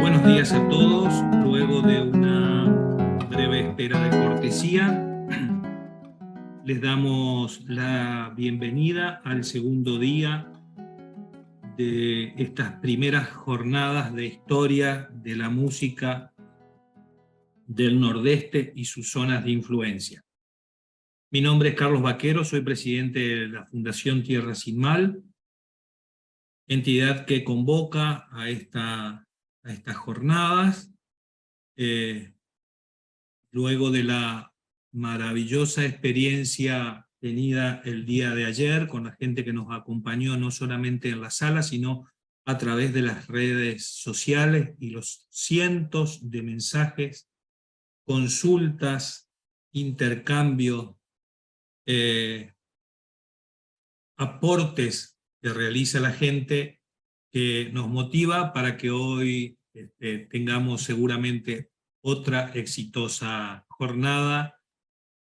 Buenos días a todos. Luego de una breve espera de cortesía, les damos la bienvenida al segundo día de estas primeras jornadas de historia de la música del Nordeste y sus zonas de influencia. Mi nombre es Carlos Vaquero, soy presidente de la Fundación Tierra Sin Mal, entidad que convoca a estas jornadas, luego de la maravillosa experiencia tenida el día de ayer con la gente que nos acompañó no solamente en la sala, sino a través de las redes sociales y los cientos de mensajes, consultas, intercambios, aportes que realiza la gente, que nos motiva para que hoy tengamos seguramente otra exitosa jornada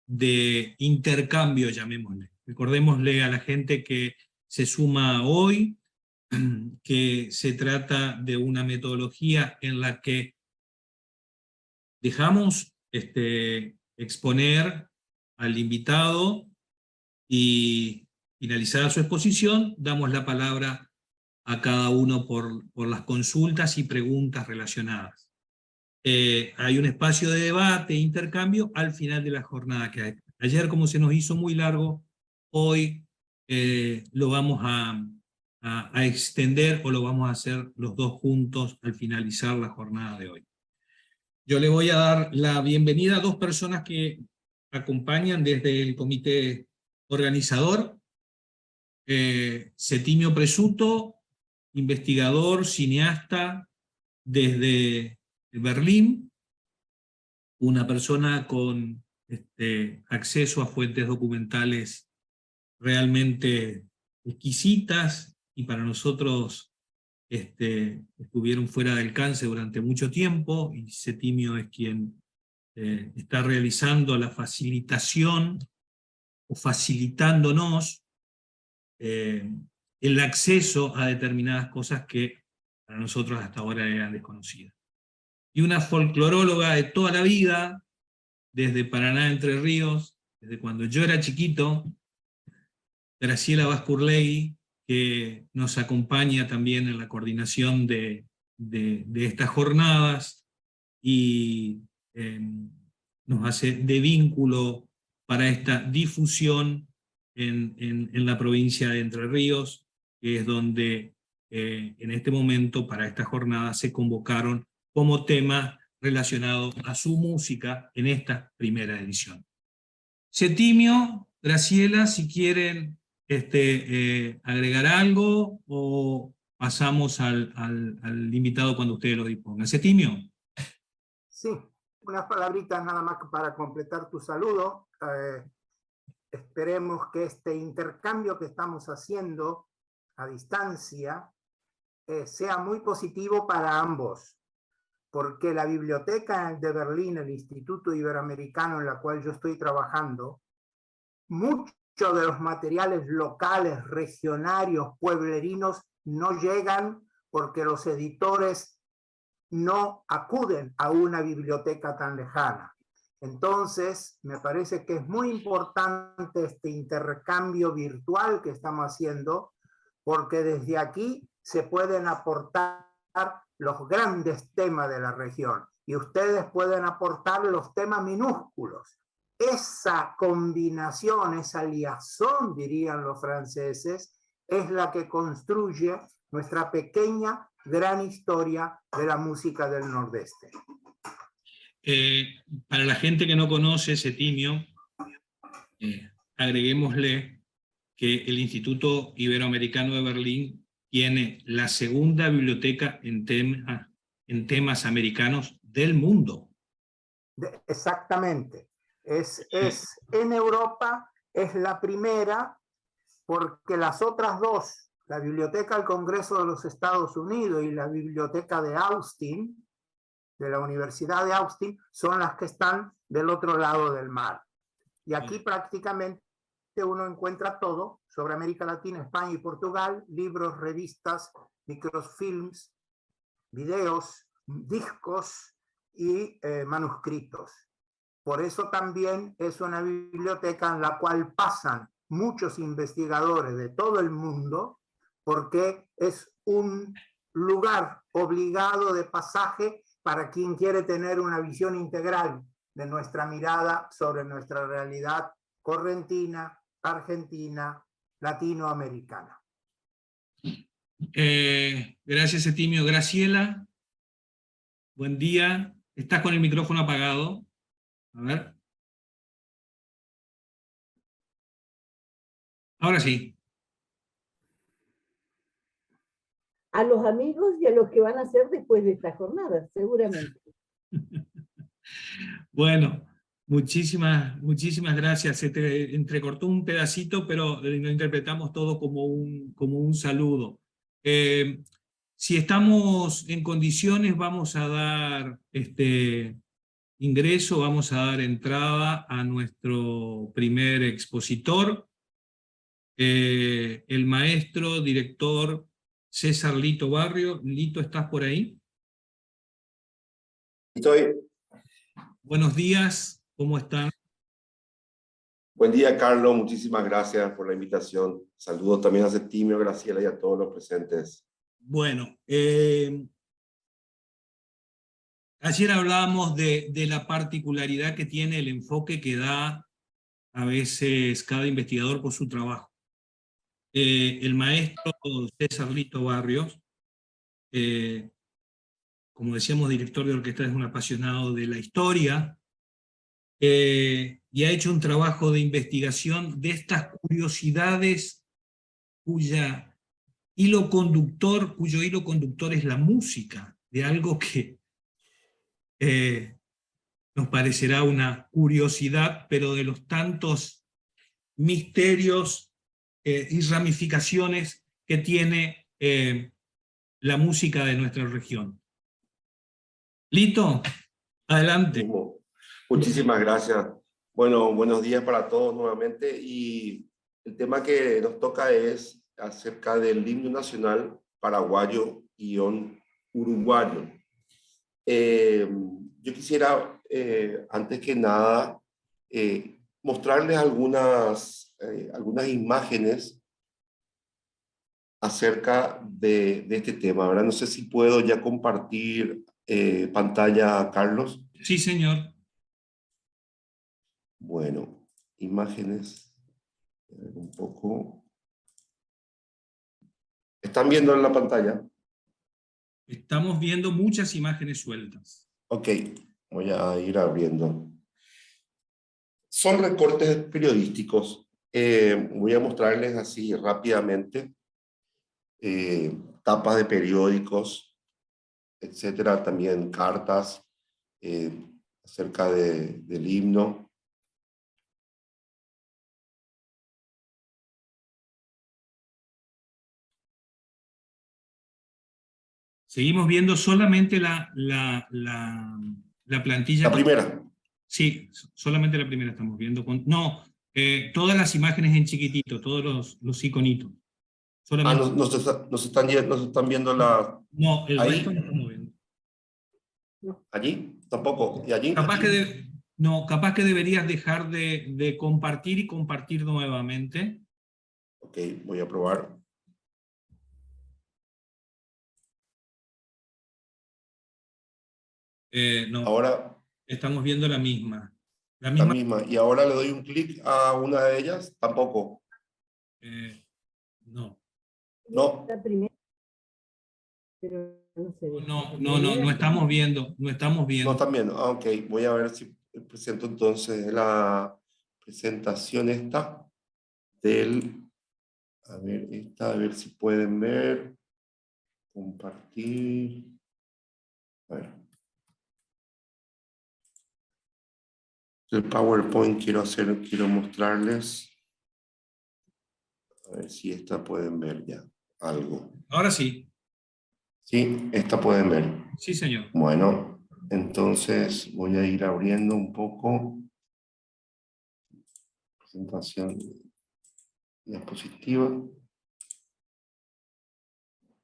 de intercambio, llamémosle. Recordémosle a la gente que se suma hoy, que se trata de una metodología en la que dejamos exponer al invitado y finalizada su exposición, damos la palabra a cada uno por las consultas y preguntas relacionadas. Hay un espacio de debate e intercambio al final de la jornada que hay. Ayer, como se nos hizo muy largo, hoy lo vamos a extender o lo vamos a hacer los dos juntos al finalizar la jornada de hoy. Yo le voy a dar la bienvenida a dos personas que acompañan desde el comité organizador. Setimio Presuto, investigador, cineasta desde Berlín, una persona con acceso a fuentes documentales realmente exquisitas y para nosotros estuvieron fuera del alcance durante mucho tiempo, y Setimio es quien está realizando la facilitación o facilitándonos el acceso a determinadas cosas que para nosotros hasta ahora eran desconocidas. Y una folcloróloga de toda la vida, desde Paraná, Entre Ríos, desde cuando yo era chiquito, Graciela Bascurlegui, que nos acompaña también en la coordinación de estas jornadas y nos hace de vínculo para esta difusión en la provincia de Entre Ríos, que es donde en este momento para esta jornada se convocaron como tema relacionado a su música en esta primera edición. Setimio, Graciela, si quieren agregar algo o pasamos al invitado cuando ustedes lo dispongan. Setimio. Sí, unas palabritas nada más para completar tu saludo. Esperemos que este intercambio que estamos haciendo a distancia sea muy positivo para ambos, porque la biblioteca de Berlín, el Instituto Iberoamericano en la cual yo estoy trabajando, muchos de los materiales locales, regionarios, pueblerinos, no llegan porque los editores no acuden a una biblioteca tan lejana. Entonces, me parece que es muy importante este intercambio virtual que estamos haciendo, porque desde aquí se pueden aportar los grandes temas de la región y ustedes pueden aportar los temas minúsculos. Esa combinación, esa liazón, dirían los franceses, es la que construye nuestra pequeña gran historia de la música del Nordeste. Para la gente que no conoce Setimio, agreguémosle que el Instituto Iberoamericano de Berlín tiene la segunda biblioteca en temas americanos del mundo. Exactamente. En Europa es la primera, porque las otras dos, la Biblioteca del Congreso de los Estados Unidos y la Biblioteca de Austin, de la Universidad de Austin, son las que están del otro lado del mar. Y aquí prácticamente uno encuentra todo sobre América Latina, España y Portugal, libros, revistas, microfilms, videos, discos y manuscritos. Por eso también es una biblioteca en la cual pasan muchos investigadores de todo el mundo, porque es un lugar obligado de pasaje para quien quiere tener una visión integral de nuestra mirada sobre nuestra realidad correntina, argentina, latinoamericana. Gracias, Etimio. Graciela, buen día. Estás con el micrófono apagado. A ver. Ahora sí. A los amigos y a los que van a hacer después de esta jornada, seguramente. Bueno, muchísimas gracias. Se te entrecortó un pedacito, pero lo interpretamos todo como un saludo. Si estamos en condiciones, vamos a dar ingreso, vamos a dar entrada a nuestro primer expositor, el maestro, director César Lito Barrio. Lito, ¿estás por ahí? Estoy. Buenos días, ¿cómo están? Buen día, Carlos. Muchísimas gracias por la invitación. Saludos también a Septimio, Graciela y a todos los presentes. Bueno, ayer hablábamos de la particularidad que tiene el enfoque que da a veces cada investigador por su trabajo. El maestro César Lito Barrios, como decíamos, director de orquesta, es un apasionado de la historia, y ha hecho un trabajo de investigación de estas curiosidades cuyo hilo conductor es la música, de algo que nos parecerá una curiosidad, pero de los tantos misterios y ramificaciones que tiene la música de nuestra región. Lito, adelante. Muchísimas gracias. Bueno, buenos días para todos nuevamente. Y el tema que nos toca es acerca del himno nacional paraguayo y uruguayo. Yo quisiera, antes que nada, mostrarles algunas imágenes acerca de este tema. Ahora no sé si puedo ya compartir pantalla, Carlos. Sí, señor. Bueno, imágenes. Un poco. ¿Están viendo en la pantalla? Estamos viendo muchas imágenes sueltas. Ok, voy a ir abriendo. Son recortes periodísticos. Voy a mostrarles así rápidamente tapas de periódicos, etcétera, también cartas acerca del himno. Seguimos viendo solamente la plantilla. La primera. Sí, solamente la primera estamos viendo. No, todas las imágenes en chiquitito, todos los iconitos. Solamente... nos están viendo la... No, el ahí. resto no estamos viendo. ¿Allí? Tampoco. ¿Y allí? Capaz que deberías dejar de compartir y compartir nuevamente. Ok, voy a probar. No, ahora estamos viendo la misma. La misma. Y ahora le doy un clic a una de ellas. Tampoco. No. No. La primera. Pero no se ve. No estamos viendo. No estamos viendo. No están viendo. Ah, ok. Voy a ver si presento entonces la presentación esta del... A ver si pueden ver. Compartir. A ver. El PowerPoint quiero mostrarles. A ver si esta pueden ver ya algo. Ahora sí. Sí, esta pueden ver. Sí, señor. Bueno, entonces voy a ir abriendo un poco. Presentación. diapositiva.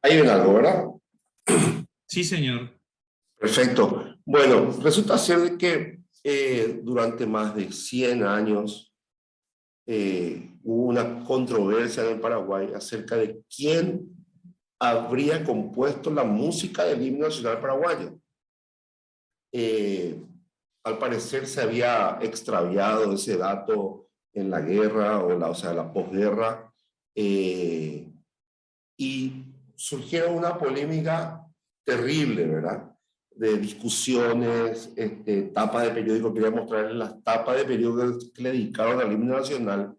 Ahí ven algo, ¿verdad? Sí, señor. Perfecto. Bueno, resulta ser de que durante más de 100 años hubo una controversia en el Paraguay acerca de quién habría compuesto la música del himno nacional paraguayo. Al parecer se había extraviado ese dato en la guerra, o sea, la posguerra, y surgieron una polémica terrible, ¿verdad? De discusiones, tapas de periódico, quería mostrarles las tapas de periódicos que le dedicaron al himno nacional,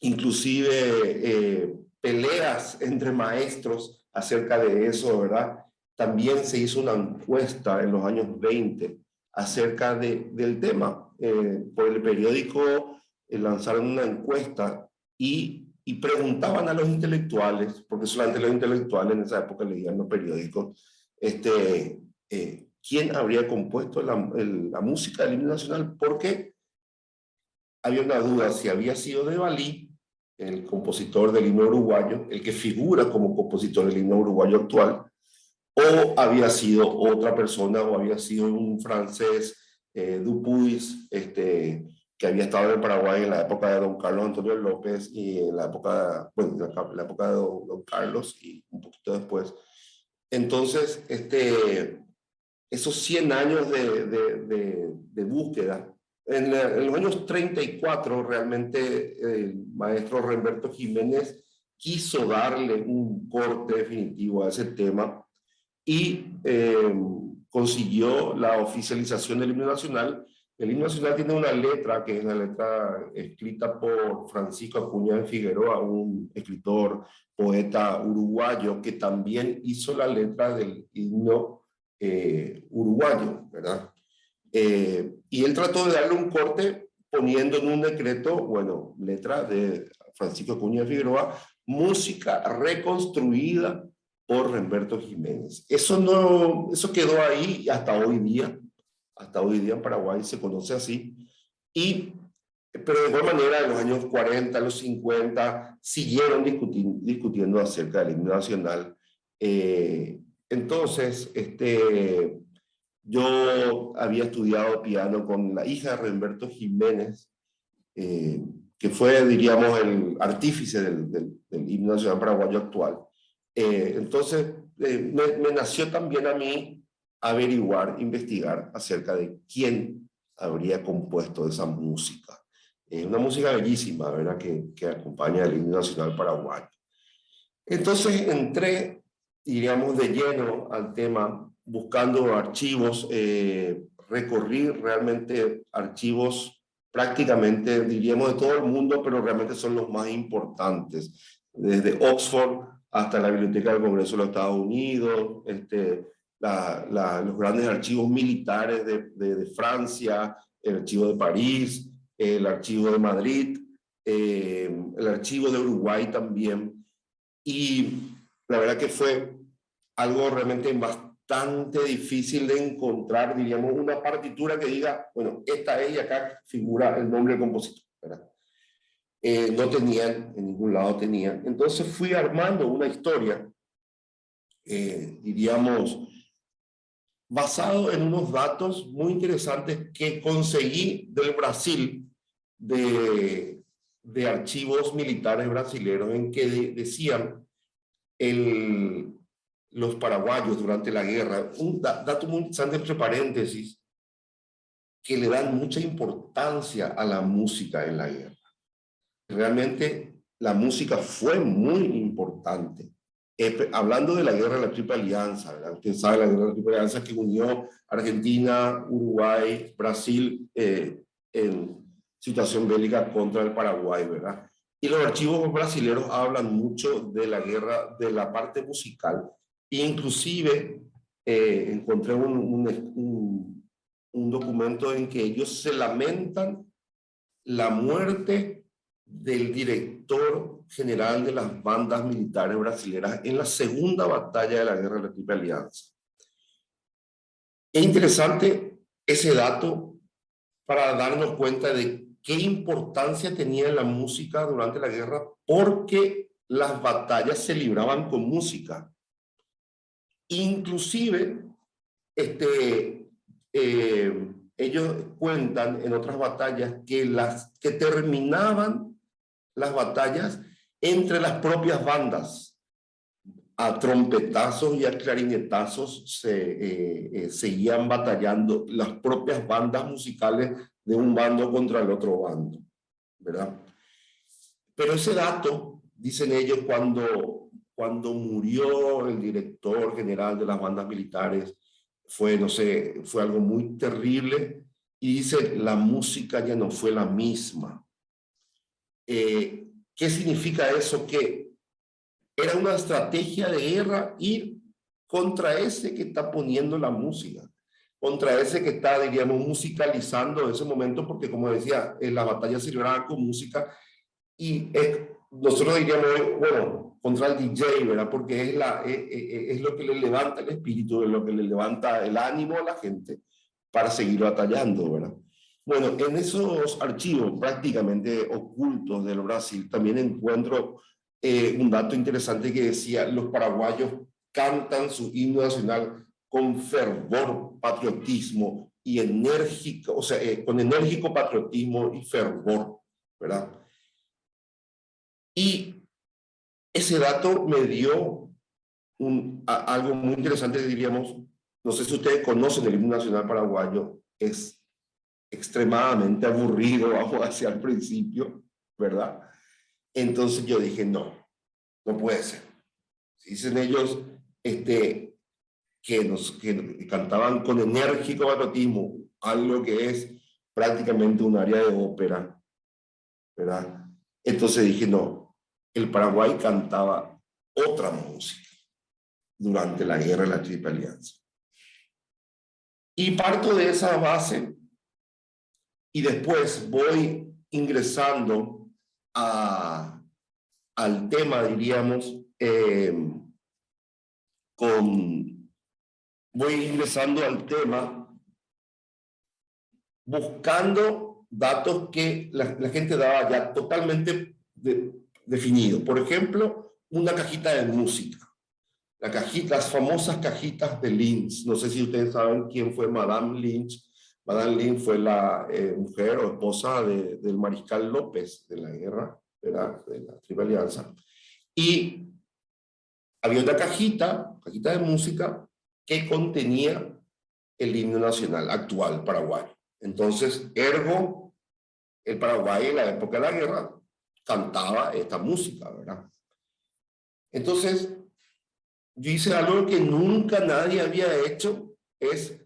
inclusive peleas entre maestros acerca de eso, ¿verdad? También se hizo una encuesta en los años 20 acerca del tema. Por el periódico lanzaron una encuesta y preguntaban a los intelectuales, porque solamente los intelectuales en esa época leían los periódicos, quién habría compuesto la música del himno nacional, porque había una duda si había sido de Dalí, el compositor del himno uruguayo, el que figura como compositor del himno uruguayo actual, o había sido otra persona, o había sido un francés, Dupuis, que había estado en el Paraguay en la época de don Carlos Antonio López y en la época, bueno, en la época de don Carlos y un poquito después. Entonces, esos 100 años de búsqueda, en los años 34 realmente el maestro Remberto Jiménez quiso darle un corte definitivo a ese tema y consiguió la oficialización del himno nacional. El himno nacional tiene una letra que es la letra escrita por Francisco Acuña de Figueroa, un escritor, poeta uruguayo que también hizo la letra del himno uruguayo, ¿verdad? Y él trató de darle un corte poniendo en un decreto, bueno, letra de Francisco Acuña de Figueroa, música reconstruida por Remberto Jiménez. Eso quedó ahí hasta hoy día en Paraguay se conoce así, pero de igual manera en los años 40, los 50, siguieron discutiendo acerca del himno nacional. Entonces, yo había estudiado piano con la hija de Remberto Jiménez, que fue, diríamos, el artífice del himno nacional paraguayo actual. Entonces, me nació también a mí averiguar, investigar acerca de quién habría compuesto esa música. Una música bellísima, ¿verdad? Que acompaña el himno nacional paraguayo. Entonces entré, diríamos, de lleno al tema, buscando archivos, recorrí realmente archivos prácticamente, diríamos, de todo el mundo, pero realmente son los más importantes, desde Oxford hasta la Biblioteca del Congreso de los Estados Unidos, los grandes archivos militares de Francia, el archivo de París, el archivo de Madrid, el archivo de Uruguay también. Y la verdad que fue algo realmente bastante difícil de encontrar, diríamos, una partitura que diga, bueno, esta es y acá figura el nombre del compositor, ¿verdad? No tenían, en ningún lado tenían. Entonces fui armando una historia, diríamos, basado en unos datos muy interesantes que conseguí del Brasil, de archivos militares brasileños, en que decían los paraguayos durante la guerra, un dato muy interesante entre paréntesis, que le dan mucha importancia a la música en la guerra. Realmente la música fue muy importante. Hablando de la guerra de la Triple Alianza, ¿verdad? Usted sabe la guerra de la Triple Alianza que unió Argentina, Uruguay, Brasil en situación bélica contra el Paraguay, ¿verdad? Y los archivos brasileños hablan mucho de la guerra, de la parte musical. Inclusive encontré un documento en que ellos se lamentan la muerte del director general de las bandas militares brasileñas en la segunda batalla de la guerra de la Triple Alianza. Es interesante ese dato para darnos cuenta de qué importancia tenía la música durante la guerra, porque las batallas se libraban con música. Inclusive, ellos cuentan en otras batallas que terminaban las batallas entre las propias bandas. A trompetazos y a clarinetazos seguían batallando las propias bandas musicales de un bando contra el otro bando, ¿verdad? Pero ese dato, dicen ellos, cuando murió el director general de las bandas militares, fue, no sé, fue algo muy terrible, y dice, la música ya no fue la misma. ¿Qué significa eso? Que era una estrategia de guerra ir contra ese que está poniendo la música, contra ese que está, diríamos, musicalizando ese momento, porque como decía, en la batalla se libraba con música, y nosotros diríamos, bueno, contra el DJ, ¿verdad? Porque es lo que le levanta el espíritu, es lo que le levanta el ánimo a la gente para seguir batallando, ¿verdad? Bueno, en esos archivos prácticamente ocultos del Brasil también encuentro un dato interesante que decía: los paraguayos cantan su himno nacional con fervor, patriotismo y enérgico, o sea, con enérgico patriotismo y fervor, ¿verdad? Y ese dato me dio algo muy interesante, diríamos. No sé si ustedes conocen el himno nacional paraguayo, es extremadamente aburrido, vamos hacia el principio, ¿verdad? Entonces yo dije, no puede ser. Dicen ellos que cantaban con enérgico patriotismo, algo que es prácticamente un área de ópera, ¿verdad? Entonces dije, no, el Paraguay cantaba otra música durante la guerra de la Triple Alianza. Y parto de esa base, y después voy ingresando al tema, diríamos, voy ingresando al tema buscando datos que la gente daba ya totalmente definido. Por ejemplo, una cajita de música. Las famosas cajitas de Lynch. No sé si ustedes saben quién fue Madame Lynch. Madame Lynch fue la mujer o esposa del mariscal López de la guerra, de la Triple Alianza. Y había una cajita de música que contenía el himno nacional actual paraguayo. Entonces, ergo, el Paraguay en la época de la guerra cantaba esta música, ¿verdad? Entonces, yo hice algo que nunca nadie había hecho, es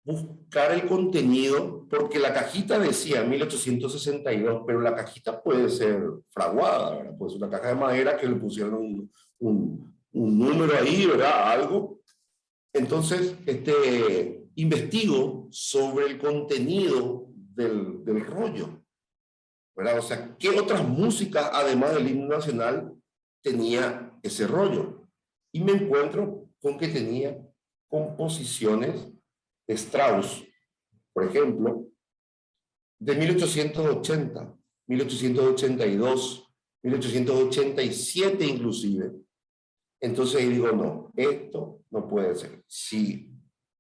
buscar el contenido, porque la cajita decía 1862, pero la cajita puede ser fraguada, ¿verdad? Puede ser una caja de madera que le pusieron un número ahí, ¿verdad? Algo. Entonces, investigo sobre el contenido del rollo, ¿verdad? O sea, ¿qué otras músicas, además del himno nacional, tenía ese rollo? Y me encuentro con que tenía composiciones de Strauss, por ejemplo, de 1880, 1882, 1887 inclusive. Entonces digo, no, esto no puede ser. Si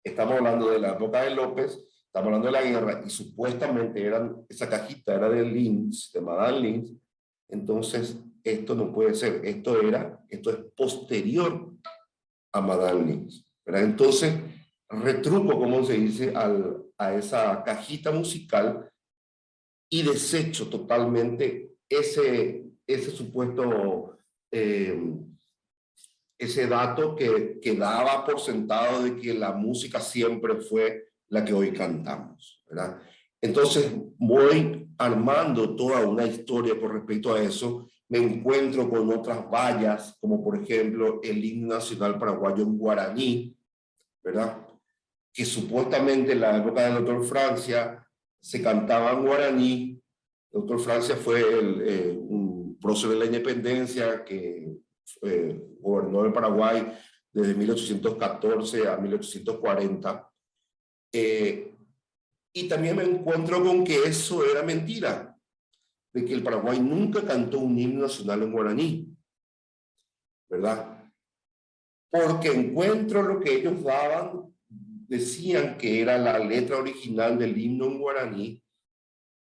estamos hablando de la época de López, estamos hablando de la guerra, y supuestamente esa cajita era de Lynch, de Madame Lynch, entonces esto no puede ser. Esto es posterior a Madame Lynch, ¿verdad? Entonces retruco, como se dice, a esa cajita musical y desecho totalmente ese supuesto, ese dato que daba por sentado de que la música siempre fue la que hoy cantamos, ¿verdad? Entonces voy armando toda una historia con respecto a eso. Me encuentro con otras vallas, como por ejemplo el himno nacional paraguayo en guaraní, ¿verdad? Que supuestamente en la época del doctor Francia se cantaba en guaraní. El doctor Francia fue un prócer de la independencia que gobernó el Paraguay desde 1814 a 1840. Y también me encuentro con que eso era mentira, de que el Paraguay nunca cantó un himno nacional en guaraní, ¿verdad? Porque encuentro lo que ellos daban, decían que era la letra original del himno en guaraní,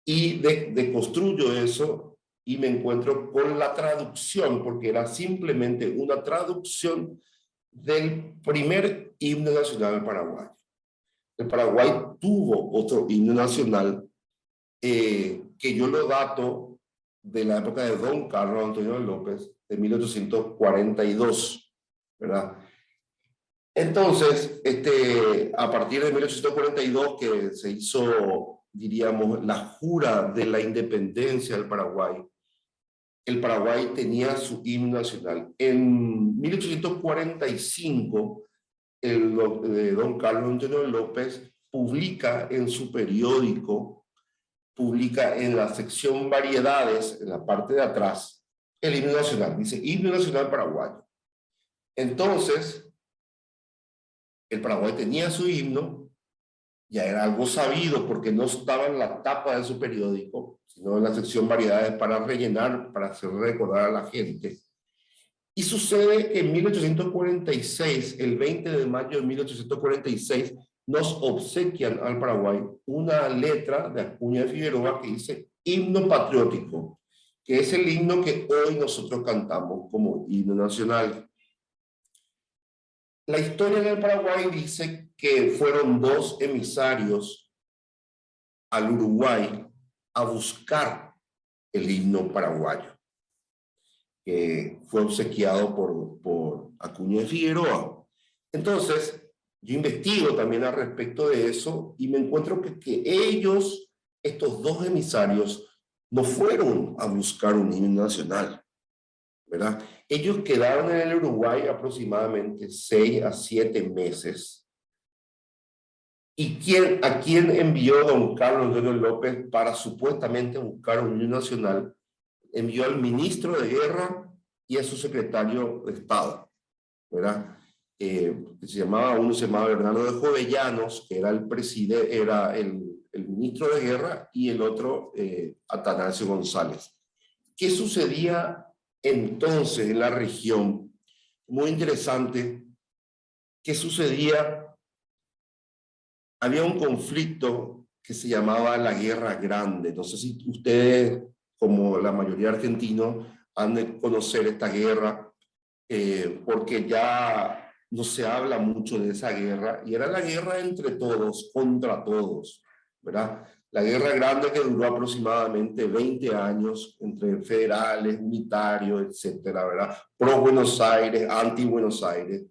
y deconstruyo eso y me encuentro con la traducción, porque era simplemente una traducción del primer himno nacional paraguayo. El Paraguay tuvo otro himno nacional que yo lo dato de la época de Don Carlos Antonio López, de 1842, ¿verdad? Entonces, a partir de 1842, que se hizo, diríamos, la jura de la independencia del Paraguay, el Paraguay tenía su himno nacional. En 1845, don Carlos Antonio López publica en su periódico, publica en la sección variedades, en la parte de atrás, el himno nacional. Dice, himno nacional paraguayo. Entonces, el Paraguay tenía su himno, ya era algo sabido porque no estaba en la tapa de su periódico, sino en la sección variedades para rellenar, para hacer recordar a la gente. Y sucede que en 1846, el 20 de mayo de 1846, nos obsequian al Paraguay una letra de Acuña de Figueroa que dice himno patriótico, que es el himno que hoy nosotros cantamos como himno nacional. La historia del Paraguay dice que fueron 2 emisarios al Uruguay a buscar el himno paraguayo, que fue obsequiado por Acuña de Figueroa. Entonces, yo investigo también al respecto de eso y me encuentro que ellos, estos 2 emisarios, no fueron a buscar un himno nacional, ¿verdad? Ellos quedaron en el Uruguay aproximadamente 6 a 7 meses. ¿Y a quién envió don Carlos Antonio López para supuestamente buscar un himno nacional? Envió al ministro de Guerra y a su secretario de Estado, ¿verdad? Uno se llamaba Bernardo de Jovellanos, que era el ministro de Guerra, y el otro, Atanasio González. ¿Qué sucedía entonces en la región? Muy interesante. ¿Qué sucedía? Había un conflicto que se llamaba la Guerra Grande. No sé si ustedes, como la mayoría de argentinos, han de conocer esta guerra, porque ya no se habla mucho de esa guerra, y era la guerra entre todos, contra todos, ¿verdad? La Guerra Grande, que duró aproximadamente 20 años entre federales, unitarios, etcétera, ¿verdad? Pro Buenos Aires, anti Buenos Aires.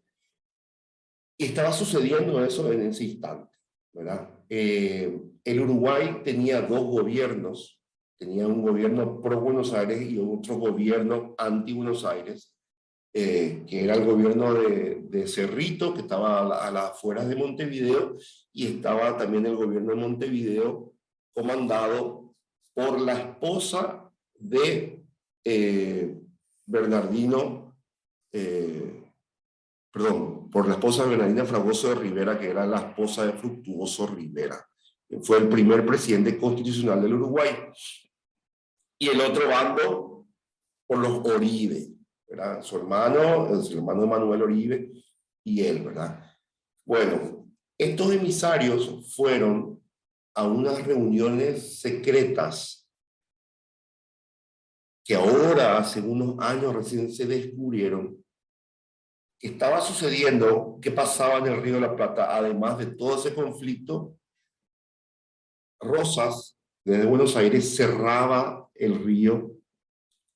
Y estaba sucediendo eso en ese instante, ¿verdad? El Uruguay tenía 2 gobiernos, tenía un gobierno pro Buenos Aires y otro gobierno anti Buenos Aires, que era el gobierno de Cerrito, que estaba a las afueras de Montevideo, y estaba también el gobierno de Montevideo comandado por la esposa de por la esposa de Bernardina Fragoso de Rivera, que era la esposa de Fructuoso Rivera. Fue el primer presidente constitucional del Uruguay. Y el otro bando por los Oribe, ¿verdad? Su hermano de Manuel Oribe y él, ¿verdad? Bueno, estos emisarios fueron a unas reuniones secretas que ahora, hace unos años recién se descubrieron que estaba sucediendo, que pasaba en el Río de la Plata, además de todo ese conflicto. Rosas, desde Buenos Aires, cerraba el río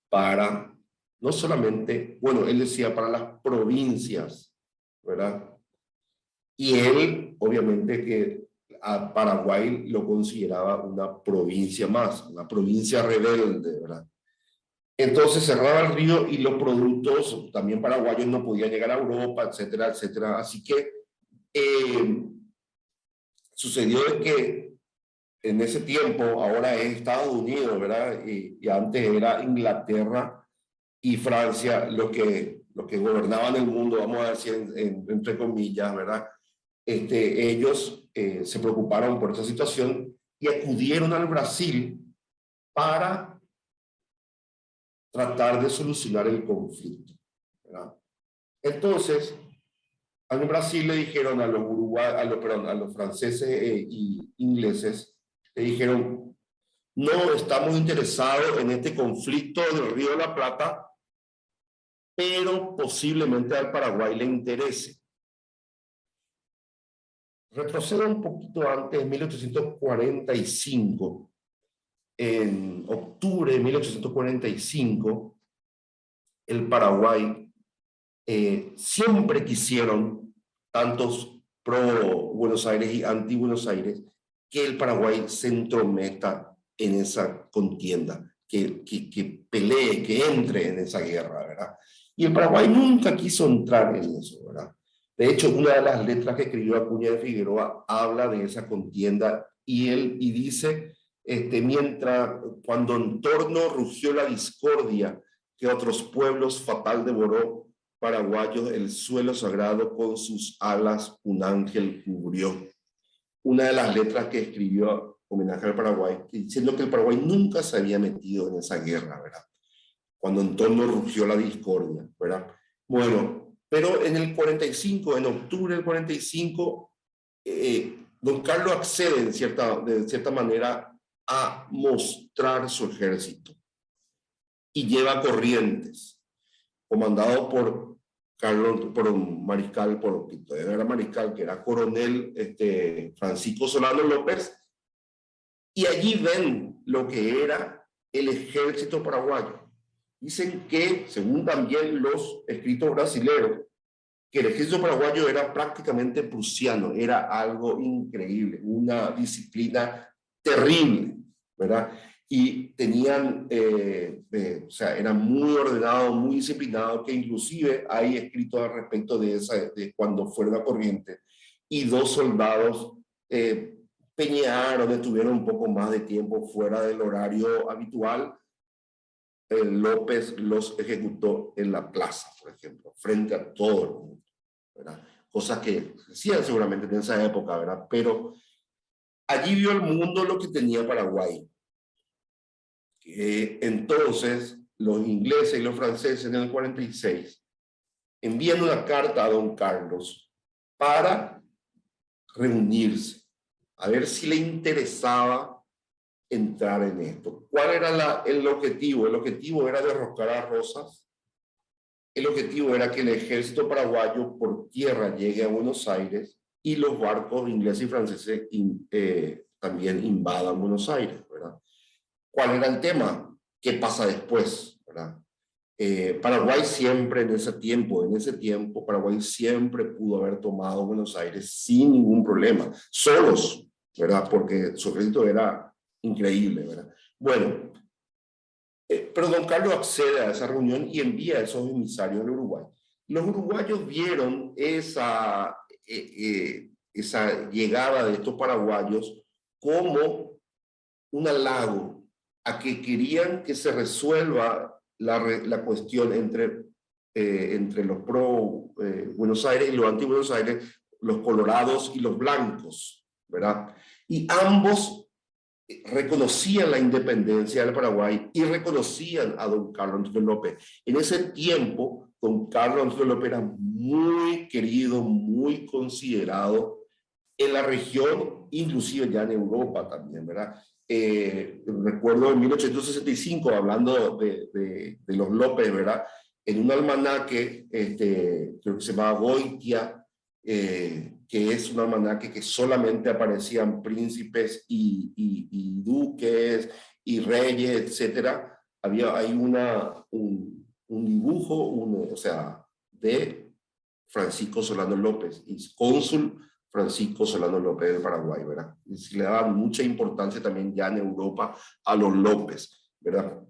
para, no solamente, bueno, él decía para las provincias, ¿verdad? Y él, obviamente que a Paraguay lo consideraba una provincia más, una provincia rebelde, ¿verdad? Entonces cerraba el río y los productos, también paraguayos, no podían llegar a Europa, etcétera, etcétera. Así que sucedió de que en ese tiempo, ahora es Estados Unidos, ¿verdad? Y antes era Inglaterra y Francia los que gobernaban el mundo, vamos a decir entre comillas, ¿verdad? Ellos se preocuparon por esa situación y acudieron al Brasil para tratar de solucionar el conflicto, ¿verdad? Entonces, en Brasil le dijeron a los franceses y ingleses, le dijeron, no estamos interesados en este conflicto del Río de la Plata, pero posiblemente al Paraguay le interese. Retrocedo un poquito antes, en 1845, en octubre de 1845, el Paraguay siempre quisieron, tantos pro Buenos Aires y anti Buenos Aires, que el Paraguay se entrometa en esa contienda, que pelee, que entre en esa guerra, ¿verdad? Y el Paraguay nunca quiso entrar en eso, ¿verdad? De hecho, una de las letras que escribió Acuña de Figueroa habla de esa contienda y dice, cuando en torno rugió la discordia que otros pueblos fatal devoró, paraguayos el suelo sagrado con sus alas un ángel cubrió. Una de las letras que escribió homenaje al Paraguay, diciendo que el Paraguay nunca se había metido en esa guerra, ¿verdad? Cuando en torno rugió la discordia, ¿verdad? Bueno, pero en el 45, en octubre del 45, don Carlos accede de cierta manera a mostrar su ejército y lleva Corrientes, comandado por un mariscal, era mariscal, que era coronel Francisco Solano López, y allí ven lo que era el ejército paraguayo. Dicen que, según también los escritos brasileños, que el ejército paraguayo era prácticamente prusiano, era algo increíble, una disciplina terrible, ¿verdad? Y tenían, o sea, eran muy ordenados, muy disciplinados, que inclusive hay escritos al respecto de cuando fueron a Corrientes, y 2 soldados peñaron, estuvieron un poco más de tiempo fuera del horario habitual. López los ejecutó en la plaza, por ejemplo, frente a todo el mundo, ¿verdad? Cosas que hacían seguramente en esa época, ¿verdad? Pero allí vio el mundo lo que tenía Paraguay. Entonces, los ingleses y los franceses en el 46 envían una carta a don Carlos para reunirse, a ver si le interesaba entrar en esto. ¿Cuál era el objetivo? El objetivo era derrocar a Rosas. El objetivo era que el ejército paraguayo por tierra llegue a Buenos Aires y los barcos ingleses y franceses también invadan Buenos Aires, ¿verdad? ¿Cuál era el tema? ¿Qué pasa después? ¿Verdad? Paraguay siempre en ese tiempo, Paraguay siempre pudo haber tomado Buenos Aires sin ningún problema, solos, ¿verdad? Porque su ejército era increíble, ¿verdad? Bueno, pero don Carlos accede a esa reunión y envía a esos emisarios al Uruguay. Los uruguayos vieron esa llegada de estos paraguayos como un halago a que querían que se resuelva la cuestión entre los pro Buenos Aires y los anti Buenos Aires, los colorados y los blancos, ¿verdad? Y ambos reconocían la independencia del Paraguay y reconocían a don Carlos Antonio López. En ese tiempo, don Carlos Antonio López era muy querido, muy considerado en la región, inclusive ya en Europa también, ¿verdad? Recuerdo en 1865, hablando de los López, ¿verdad? En un almanaque, creo que se llamaba Goitia, que es un almanaque que solamente aparecían príncipes y duques y reyes, etcétera. Había ahí un dibujo, o sea, de Francisco Solano López, y cónsul Francisco Solano López del Paraguay, ¿verdad? Y se le daba mucha importancia también ya en Europa a los López, ¿verdad?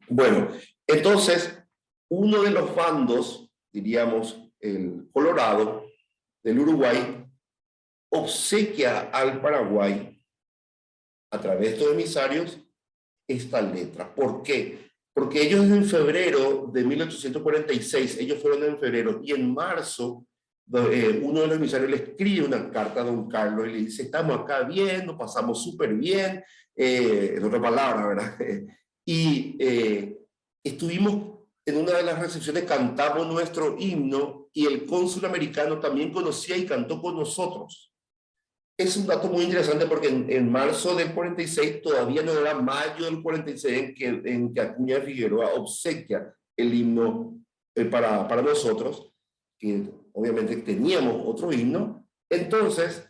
Bueno, entonces, uno de los bandos, diríamos, el Colorado, del Uruguay, obsequia al Paraguay, a través de estos emisarios, esta letra. ¿Por qué? Porque ellos en febrero de 1846, ellos fueron en febrero, y en marzo, uno de los emisarios le escribe una carta a don Carlos y le dice, estamos acá bien, nos pasamos súper bien, en otra palabra, ¿verdad? Y estuvimos en una de las recepciones, cantamos nuestro himno y el cónsul americano también conocía y cantó con nosotros. Es un dato muy interesante porque en marzo del 46, todavía no era mayo del 46 en que Acuña de Figueroa obsequia el himno para nosotros, que obviamente teníamos otro himno. Entonces,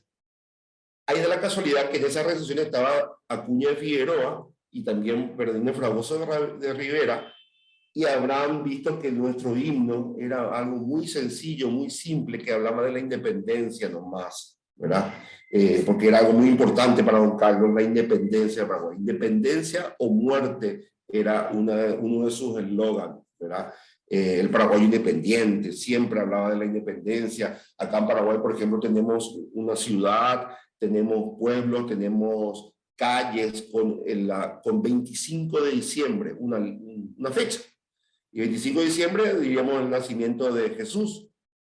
hay de la casualidad que en esa recepción estaba Acuña de Figueroa y también Bernardino Fragoso de Rivera, y habrán visto que nuestro himno era algo muy sencillo, muy simple, que hablaba de la independencia nomás, ¿verdad? Porque era algo muy importante para don Carlos, la independencia de Paraguay. Independencia o muerte era uno de sus eslogans, ¿verdad? El Paraguay independiente, siempre hablaba de la independencia. Acá en Paraguay, por ejemplo, tenemos una ciudad, tenemos pueblos, tenemos calles con 25 de diciembre, una fecha. Y el 25 de diciembre diríamos el nacimiento de Jesús,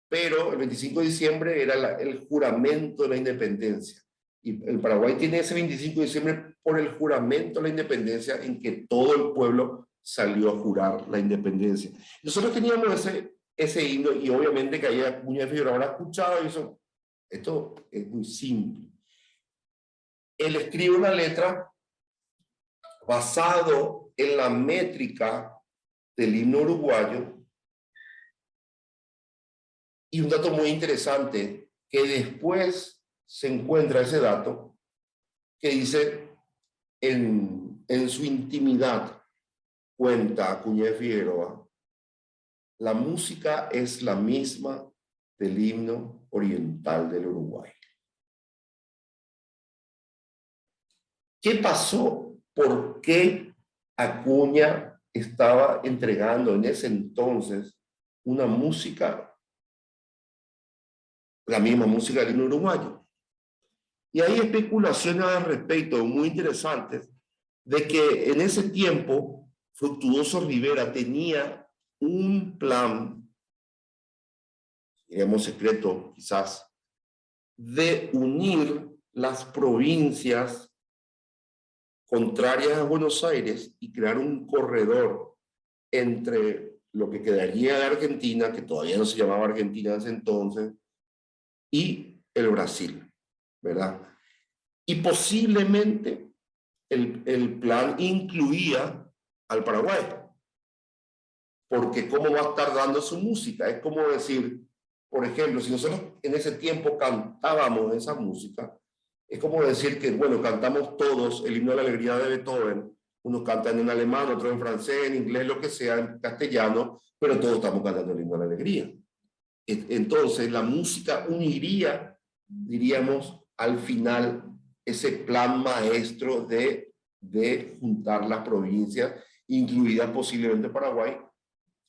pero el 25 de diciembre era el juramento de la independencia. Y el Paraguay tiene ese 25 de diciembre por el juramento de la independencia en que todo el pueblo salió a jurar la independencia. Nosotros teníamos ese himno y obviamente que ahí Acuña de Figueroa habrá escuchado y eso. Esto es muy simple. Él escribe una letra basado en la métrica del himno uruguayo, y un dato muy interesante, que después se encuentra ese dato, que dice en su intimidad, cuenta Acuña de Figueroa, la música es la misma del himno oriental del Uruguay. ¿Qué pasó? ¿Por qué Acuña estaba entregando en ese entonces una música, la misma música del himno uruguayo? Y hay especulaciones al respecto muy interesantes de que en ese tiempo Fructuoso Rivera tenía un plan, digamos secreto quizás, de unir las provincias contrarias a Buenos Aires y crear un corredor entre lo que quedaría de Argentina, que todavía no se llamaba Argentina en ese entonces, y el Brasil, ¿verdad? Y posiblemente el plan incluía al Paraguay, porque ¿cómo va a estar dando su música? Es como decir, por ejemplo, si nosotros en ese tiempo cantábamos esa música, es como decir que, bueno, cantamos todos el himno de la alegría de Beethoven, unos cantan en alemán, otros en francés, en inglés, lo que sea, en castellano, pero todos estamos cantando el himno de la alegría. Entonces, la música uniría, diríamos, al final, ese plan maestro de juntar las provincias, incluidas posiblemente Paraguay,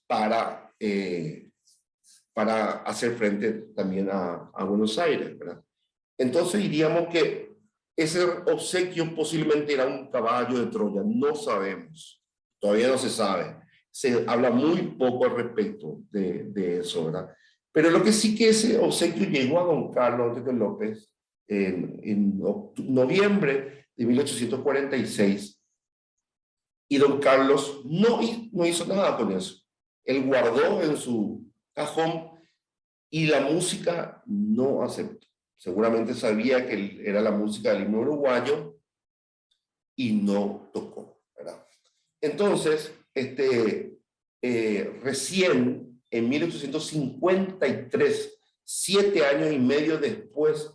para hacer frente también a Buenos Aires, ¿verdad? Entonces diríamos que ese obsequio posiblemente era un caballo de Troya, no sabemos, todavía no se sabe, se habla muy poco al respecto de eso, ¿verdad? Pero lo que sí que ese obsequio llegó a don Carlos Enrique López en noviembre de 1846, y don Carlos no hizo nada con eso. Él guardó en su cajón y la música no aceptó. Seguramente sabía que era la música del himno uruguayo y no tocó, ¿verdad? Entonces, recién en 1853, 7 años y medio después,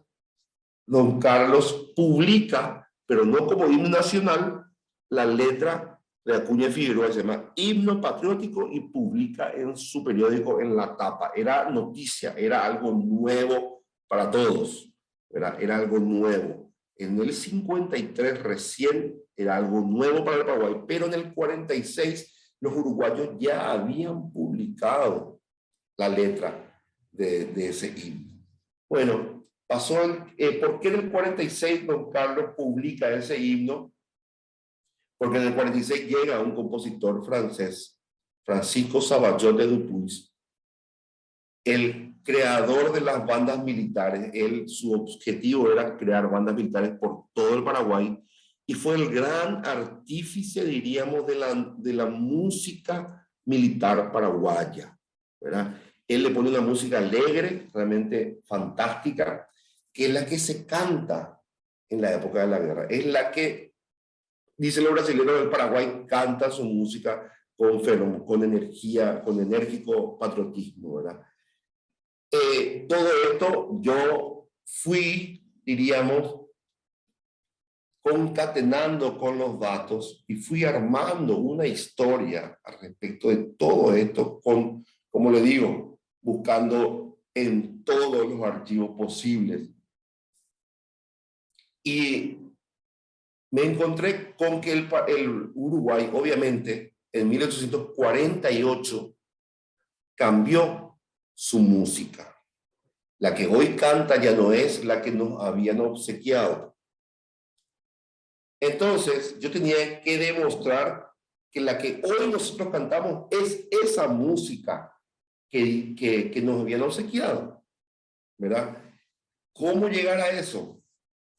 don Carlos publica, pero no como himno nacional, la letra de Acuña de Figueroa, se llama Himno Patriótico, y publica en su periódico en la tapa. Era noticia, era algo nuevo para todos, ¿verdad? Era algo nuevo. En el 53 recién era algo nuevo para el Paraguay, pero en el 46 los uruguayos ya habían publicado la letra de ese himno. Bueno, pasó ¿por qué en el 46 don Carlos publica ese himno? Porque en el 46 llega un compositor francés, Francisco Savallot de Dupuis, el creador de las bandas militares. Su objetivo era crear bandas militares por todo el Paraguay, y fue el gran artífice, diríamos, de la música militar paraguaya, ¿verdad? Él le pone una música alegre, realmente fantástica, que es la que se canta en la época de la guerra. Es la que, dicen los brasileños del Paraguay, canta su música con energía, con enérgico patriotismo, ¿verdad? Todo esto yo fui, diríamos, concatenando con los datos y fui armando una historia al respecto de todo esto con, como le digo, buscando en todos los archivos posibles. Y me encontré con que el Uruguay, obviamente, en 1848 cambió su música. La que hoy canta ya no es la que nos habían obsequiado. Entonces, yo tenía que demostrar que la que hoy nosotros cantamos es esa música que nos habían obsequiado, ¿verdad? ¿Cómo llegar a eso?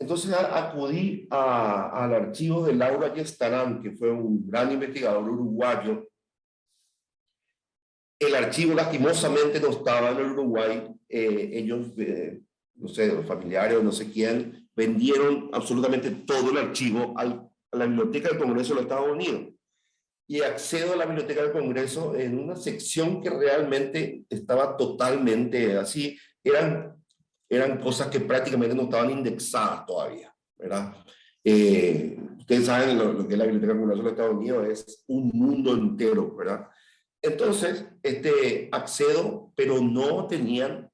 Entonces acudí al archivo de Laura Yestarán, que fue un gran investigador uruguayo. El archivo lastimosamente no estaba en el Uruguay. Ellos, no sé, los familiares o no sé quién, vendieron absolutamente todo el archivo a la Biblioteca del Congreso de los Estados Unidos. Y accedo a la Biblioteca del Congreso en una sección que realmente estaba totalmente así. Eran cosas que prácticamente no estaban indexadas todavía, ¿verdad? Ustedes saben lo que es la Biblioteca del Congreso de los Estados Unidos, es un mundo entero, ¿verdad? Entonces, accedo, pero no tenían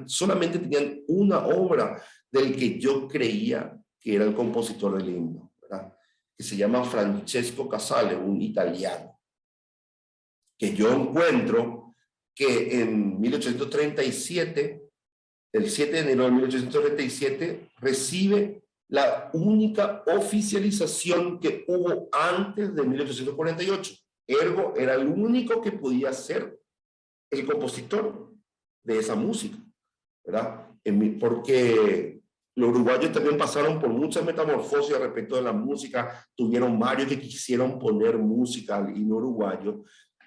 solamente tenían una obra del que yo creía que era el compositor del himno, ¿verdad? Que se llama Francesco Casale, un italiano, que yo encuentro que en 1837, el 7 de enero de 1837, recibe la única oficialización que hubo antes de 1848. Ergo, era el único que podía ser el compositor de esa música, ¿verdad? Porque los uruguayos también pasaron por muchas metamorfosis respecto de la música, tuvieron varios que quisieron poner música al himno uruguayo,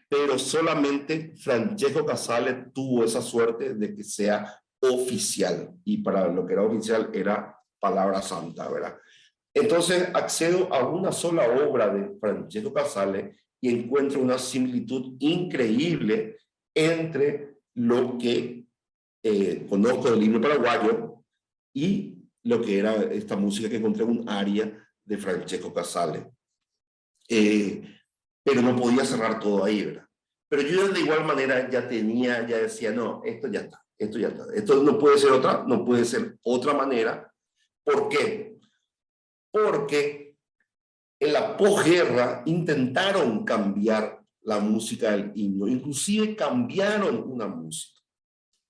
pero solamente Francesco Casale tuvo esa suerte de que sea oficial, y para lo que era oficial era palabra santa, ¿verdad? Entonces accedo a una sola obra de Francesco Casale y encuentro una similitud increíble entre lo que conozco del himno paraguayo y lo que era esta música que encontré, un aria de Francesco Casale. Pero no podía cerrar todo ahí, ¿verdad? Pero yo de igual manera ya decía, no, esto ya está, esto no puede ser otra manera. ¿Por qué? Porque en la posguerra intentaron cambiar la música del himno, inclusive cambiaron una música,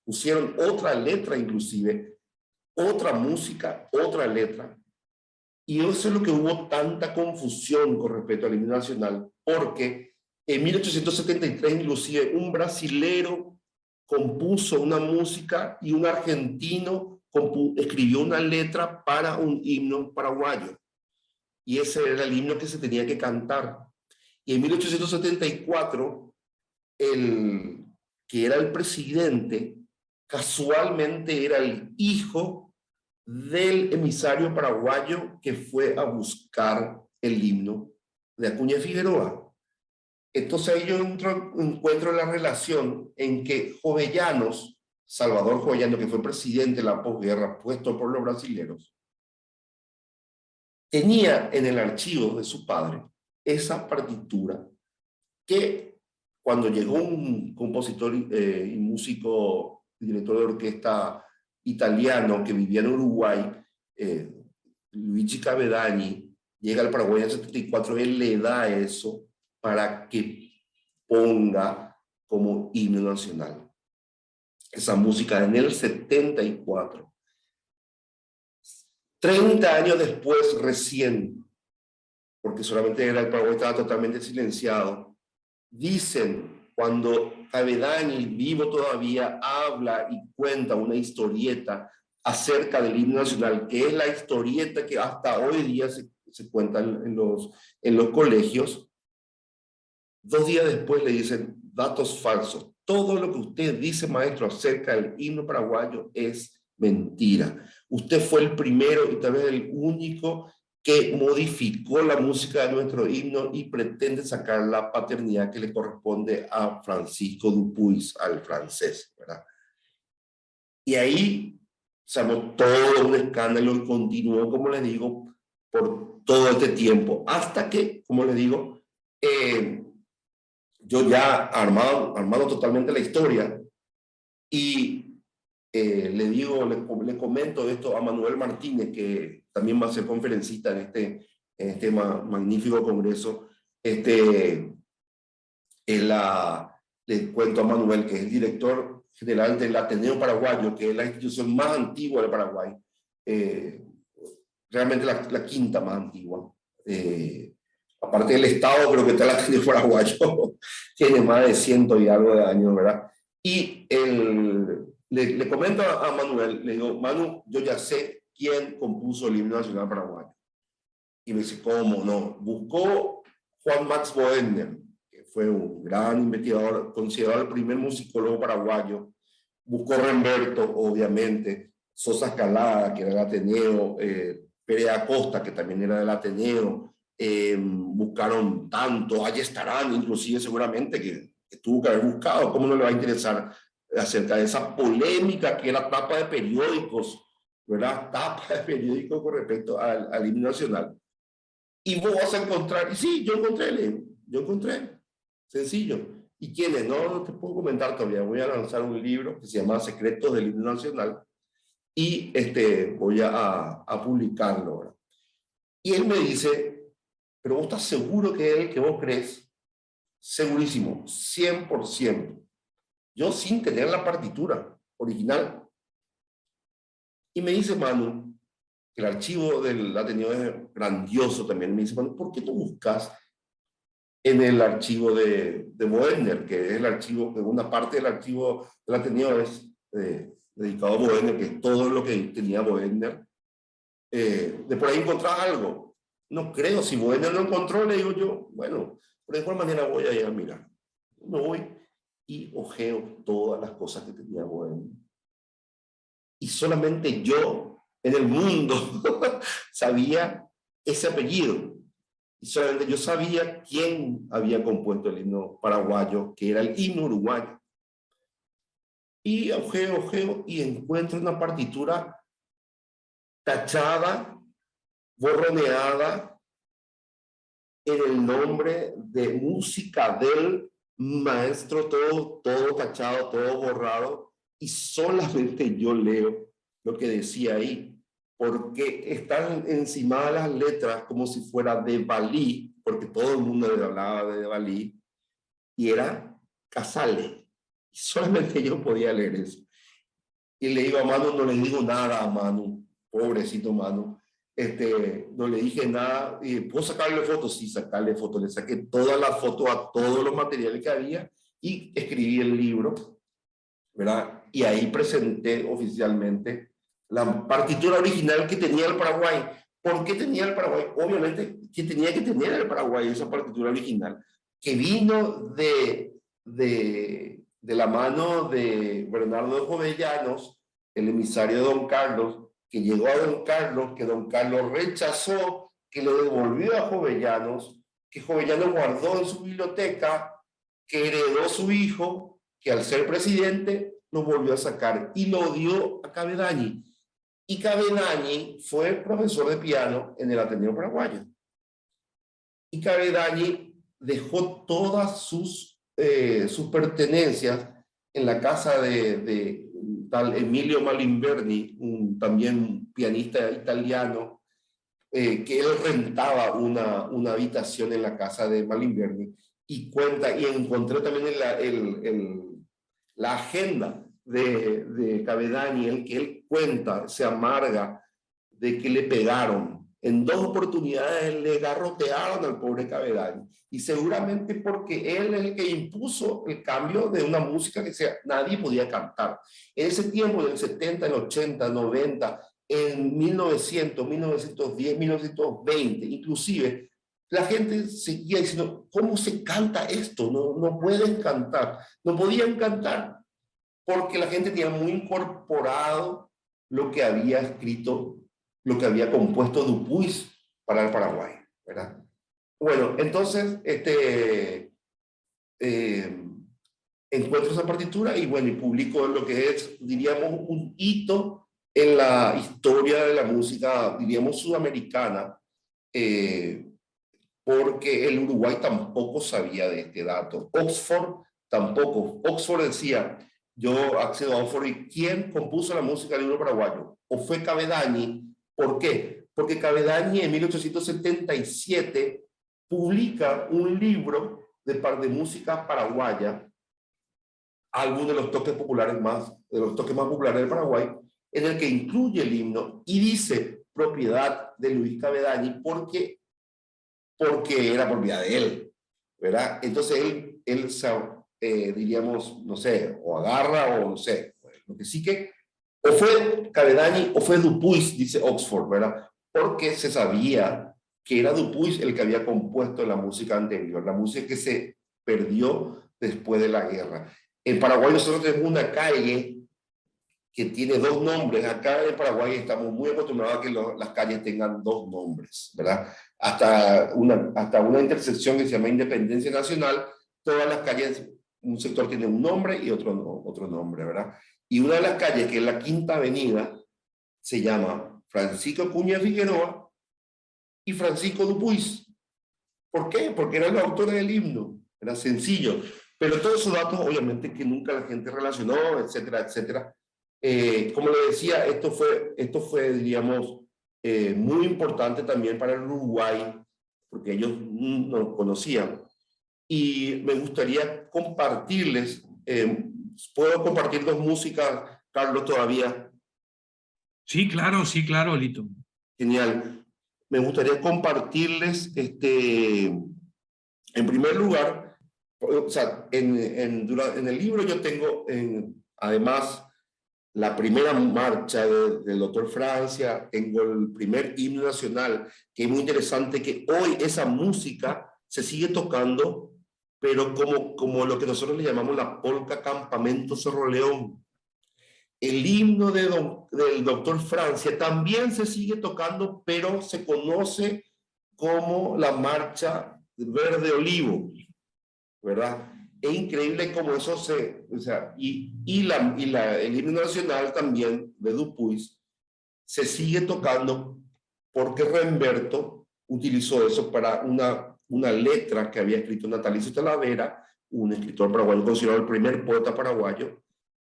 pusieron otra letra, inclusive otra música, otra letra, y eso es lo que hubo tanta confusión con respecto al himno nacional, porque en 1873 inclusive un brasilero compuso una música y un argentino escribió una letra para un himno paraguayo, y ese era el himno que se tenía que cantar. Y en 1874, el que era el presidente, casualmente era el hijo del emisario paraguayo que fue a buscar el himno de Acuña Figueroa. Entonces ahí yo encuentro la relación en que Jovellanos, Salvador Jovellanos, que fue presidente de la posguerra puesto por los brasileños, tenía en el archivo de su padre esa partitura que cuando llegó un compositor y músico, director de orquesta italiano que vivía en Uruguay, Luigi Cavedani, llega al Paraguay en el 74, él le da eso para que ponga como himno nacional esa música en el 74. 30 años después recién, porque solamente el Paraguay estaba totalmente silenciado, dicen, cuando Cavedani, vivo todavía, habla y cuenta una historieta acerca del himno nacional, que es la historieta que hasta hoy día se cuenta en los colegios. 2 días después le dicen datos falsos. Todo lo que usted dice, maestro, acerca del himno paraguayo es mentira. Usted fue el primero y tal vez el único que modificó la música de nuestro himno y pretende sacar la paternidad que le corresponde a Francisco Dupuis, al francés, ¿verdad? Y ahí se armó todo un escándalo y continuó, como les digo, por todo este tiempo, hasta que, como les digo, yo ya armado totalmente la historia, y le comento esto a Manuel Martínez, que también va a ser conferencista en este magnífico congreso. Le cuento a Manuel, que es el director general del Ateneo Paraguayo, que es la institución más antigua de Paraguay, realmente la quinta más antigua. Aparte del Estado, creo que está el Ateneo Paraguayo, tiene más de 100 y algo de años, ¿verdad? Y le comento a Manuel, le digo, Manu, yo ya sé quién compuso el himno nacional paraguayo. Y me dice, ¿cómo no? Buscó Juan Max Boehner, que fue un gran investigador, considerado el primer musicólogo paraguayo. Buscó Remberto, obviamente, Sosa Escalada, que era del Ateneo, Pérez Acosta, que también era del Ateneo. Buscaron tanto, Ayestarán, inclusive, seguramente, que tuvo que haber buscado. ¿Cómo no le va a interesar acerca de esa polémica que era tapa de periódicos, ¿verdad? Tapa de periódicos con respecto al himno nacional. Y vos vas a encontrar, y sí, yo encontré, sencillo. ¿Y quiénes? No te puedo comentar todavía. Voy a lanzar un libro que se llama Secretos del Himno Nacional, y voy a publicarlo, ¿verdad? Y él me dice, pero vos estás seguro que es el que vos crees. Segurísimo, 100%. Yo sin tener la partitura original. Y me dice Manu, el archivo del Ateneo es grandioso también. Me dice, Manu, ¿por qué no buscas en el archivo de Boehner, que es el archivo, una parte del archivo del Ateneo es dedicado a Boehner, que es todo lo que tenía Boehner? De por ahí encontrás algo. No creo, si Boehner lo encontró, le digo yo, bueno, pero de igual manera voy a ir a mirar. Me voy y ojeo todas las cosas que tenía Boehner. Y solamente yo en el mundo sabía ese apellido. Y solamente yo sabía quién había compuesto el himno paraguayo, que era el himno uruguayo. Y ojeo y encuentro una partitura tachada, borroneada, en el nombre de música del maestro, todo tachado, todo borrado, y solamente yo leo lo que decía ahí, porque están encimadas las letras como si fuera de Balí, porque todo el mundo le hablaba de Balí, y era Casale, y solamente yo podía leer eso. Y le digo a Manu, no le digo nada a Manu, pobrecito Manu, no le dije nada. Y ¿puedo sacarle fotos? Sí, sacarle fotos. Le saqué todas las fotos a todos los materiales que había y escribí el libro, ¿verdad? Y ahí presenté oficialmente la partitura original que tenía el Paraguay. ¿Por qué tenía el Paraguay? Obviamente que tenía que tener el Paraguay esa partitura original, que vino de la mano de Bernardo de Jovellanos, el emisario de Don Carlos, que llegó a Don Carlos, que Don Carlos rechazó, que lo devolvió a Jovellanos, que Jovellanos guardó en su biblioteca, que heredó su hijo, que al ser presidente lo volvió a sacar y lo dio a Cabedañi. Y Cabedañi fue profesor de piano en el Ateneo Paraguayo. Y Cabedañi dejó todas sus pertenencias en la casa de tal Emilio Malimberni, también pianista italiano, que él rentaba una habitación en la casa de Malimberni, y encontré también la agenda de Cabedañi, en que él cuenta, se amarga de que le pegaron En 2 oportunidades le garrotearon al pobre Cavedani. Y seguramente porque él es el que impuso el cambio de una música que nadie podía cantar. En ese tiempo, en el 70, en el 80, 90, en 1900, 1910, 1920, inclusive, la gente seguía diciendo, ¿cómo se canta esto? No pueden cantar. No podían cantar porque la gente tenía muy incorporado lo que había escrito, lo que había compuesto Dupuis para el Paraguay, ¿verdad? Bueno, entonces, encuentro esa partitura y bueno, y publico lo que es, diríamos, un hito en la historia de la música, diríamos, sudamericana, porque el Uruguay tampoco sabía de este dato. Oxford tampoco. Oxford decía, yo accedo a Oxford, y ¿quién compuso la música del himno paraguayo? ¿O fue Cavedani? ¿Por qué? Porque Cavedani en 1877 publica un libro de música paraguaya, algunos de los toques más populares del Paraguay, en el que incluye el himno y dice propiedad de Luis Cavedani porque era propiedad de él, ¿verdad? Entonces él diríamos, no sé, o agarra o no sé, lo que sí que o fue Cavedani o fue Dupuis, dice Oxford, ¿verdad? Porque se sabía que era Dupuis el que había compuesto la música anterior, la música que se perdió después de la guerra. En Paraguay nosotros tenemos una calle que tiene 2 nombres. Acá en Paraguay estamos muy acostumbrados a que las calles tengan 2 nombres, ¿verdad? Hasta una intersección que se llama Independencia Nacional, todas las calles, un sector tiene un nombre y otro nombre, ¿verdad? Y una de las calles, que es la Quinta Avenida, se llama Francisco Acuña Figueroa y Francisco Dupuis. ¿Por qué? Porque eran los autores del himno. Era sencillo. Pero todos esos datos, obviamente, que nunca la gente relacionó, etcétera, etcétera. Como le decía, esto fue diríamos, muy importante también para el Uruguay, porque ellos no conocían. Y me gustaría compartirles, ¿puedo compartir 2 músicas, Carlos, todavía? Sí, claro, Lito. Genial. Me gustaría compartirles, en primer lugar, o sea, en el libro yo tengo, además, la primera marcha del doctor Francia, tengo el primer himno nacional, que es muy interesante que hoy esa música se sigue tocando, pero como lo que nosotros le llamamos la polca Campamento Cerro León. El himno del doctor Francia también se sigue tocando, pero se conoce como la marcha verde olivo, ¿verdad? Es increíble cómo eso o sea, el himno nacional también de Dupuis se sigue tocando porque Remberto utilizó eso para una letra que había escrito Natalicio Talavera, un escritor paraguayo considerado el primer poeta paraguayo,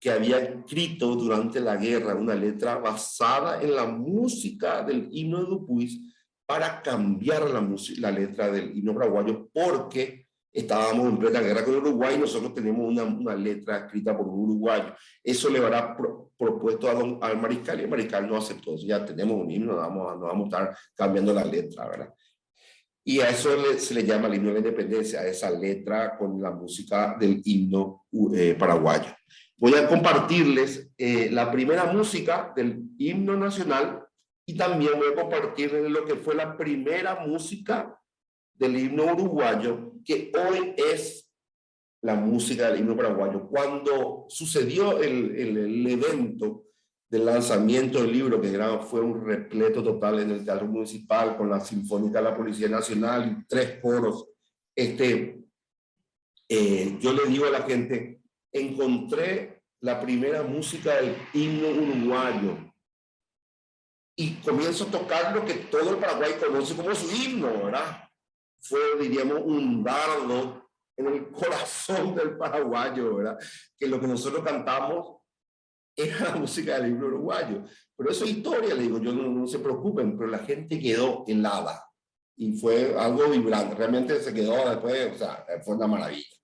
que había escrito durante la guerra una letra basada en la música del himno de Dupuis para cambiar la letra del himno paraguayo porque estábamos en plena guerra con Uruguay y nosotros tenemos una letra escrita por un uruguayo. Eso le habrá propuesto al mariscal y el mariscal no aceptó. Ya tenemos un himno, no vamos a estar cambiando la letra, ¿verdad? Y a eso se le llama el himno de la independencia, a esa letra con la música del himno paraguayo. Voy a compartirles la primera música del himno nacional y también voy a compartirles lo que fue la primera música del himno uruguayo, que hoy es la música del himno paraguayo. Cuando sucedió el evento del lanzamiento del libro, que fue un repleto total en el Teatro Municipal, con la Sinfónica de la Policía Nacional y 3 coros, yo le digo a la gente, encontré la primera música del himno uruguayo y comienzo a tocar lo que todo el Paraguay conoce como su himno, ¿verdad? Fue, diríamos, un dardo en el corazón del paraguayo, ¿verdad? Que lo que nosotros cantamos era la música del himno uruguayo. Pero eso es historia, le digo, yo no se preocupen, pero la gente quedó helada y fue algo vibrante, realmente se quedó después, o sea, fue una maravilla.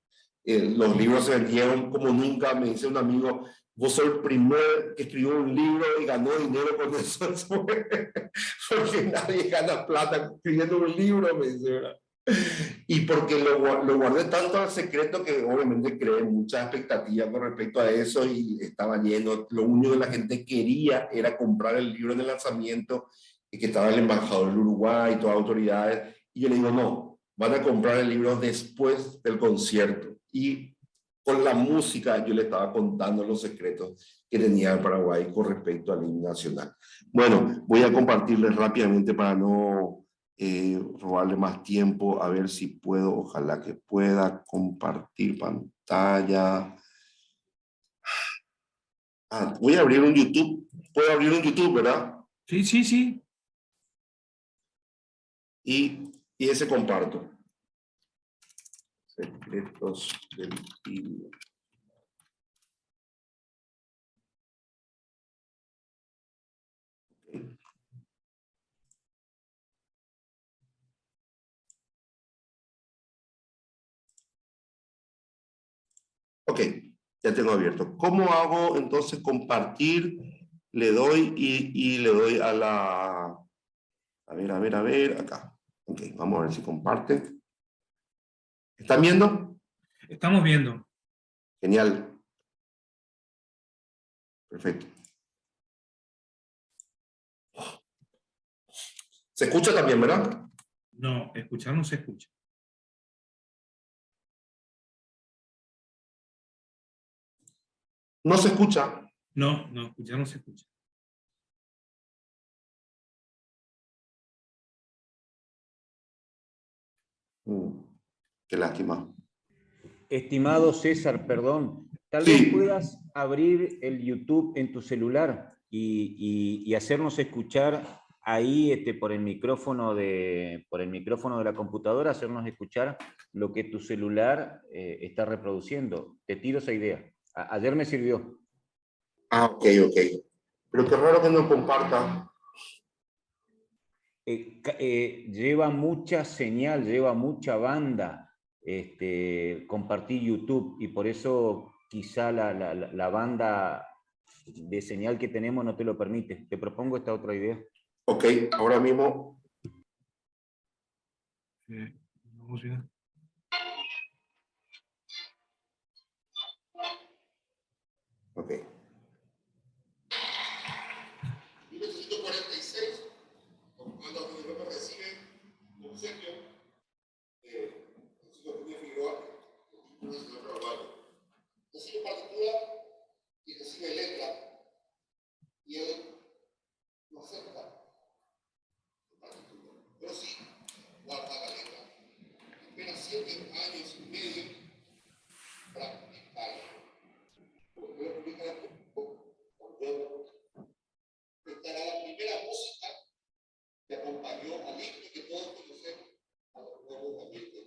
Los libros se vendieron como nunca, me dice un amigo, vos sos el primer que escribió un libro y ganó dinero con eso, porque nadie gana plata escribiendo un libro, me dice, ¿verdad? Y porque lo guardé tanto al secreto que obviamente creé muchas expectativas con respecto a eso y estaba lleno. Lo único que la gente quería era comprar el libro en el lanzamiento, y que estaba el embajador del Uruguay y todas las autoridades. Y yo le digo, no, van a comprar el libro después del concierto. Y con la música yo le estaba contando los secretos que tenía el Paraguay con respecto al himno nacional. Bueno, voy a compartirles rápidamente para no robarle más tiempo, a ver si puedo, ojalá que pueda compartir pantalla. Voy a abrir un YouTube. Puedo abrir un YouTube, ¿verdad? Sí, sí, sí. Y ese comparto. Secretos del himno. Ok, ya tengo abierto. ¿Cómo hago entonces compartir? Le doy y le doy a la... A ver, acá. Ok, vamos a ver si comparte. ¿Están viendo? Estamos viendo. Genial. Perfecto. ¿Se escucha también, verdad? No, escuchar no se escucha. No se escucha. No, no, escuchar no se escucha. Qué lástima. Estimado César, perdón, tal Sí. vez puedas abrir el YouTube en tu celular y hacernos escuchar ahí por el micrófono de la computadora, hacernos escuchar lo que tu celular está reproduciendo. Te tiro esa idea. Ayer me sirvió. Ok. Pero qué raro que no comparta. Lleva mucha señal, lleva mucha banda. Compartir YouTube y por eso quizá la banda de señal que tenemos no te lo permite. Te propongo esta otra idea. Ok, ahora mismo. Vamos bien. Ok. 1946, cuando me recibe obsequio, el señor Julio Figueroa, el señor Paraguay, recibe partitura y recibe letra, y él no acepta la partitura, pero sí guarda la letra. Apenas 7 años y medio practicar. Porque voy a publicar esta era la primera música que acompañó al himno que todos conocemos, a los nuevos amigos.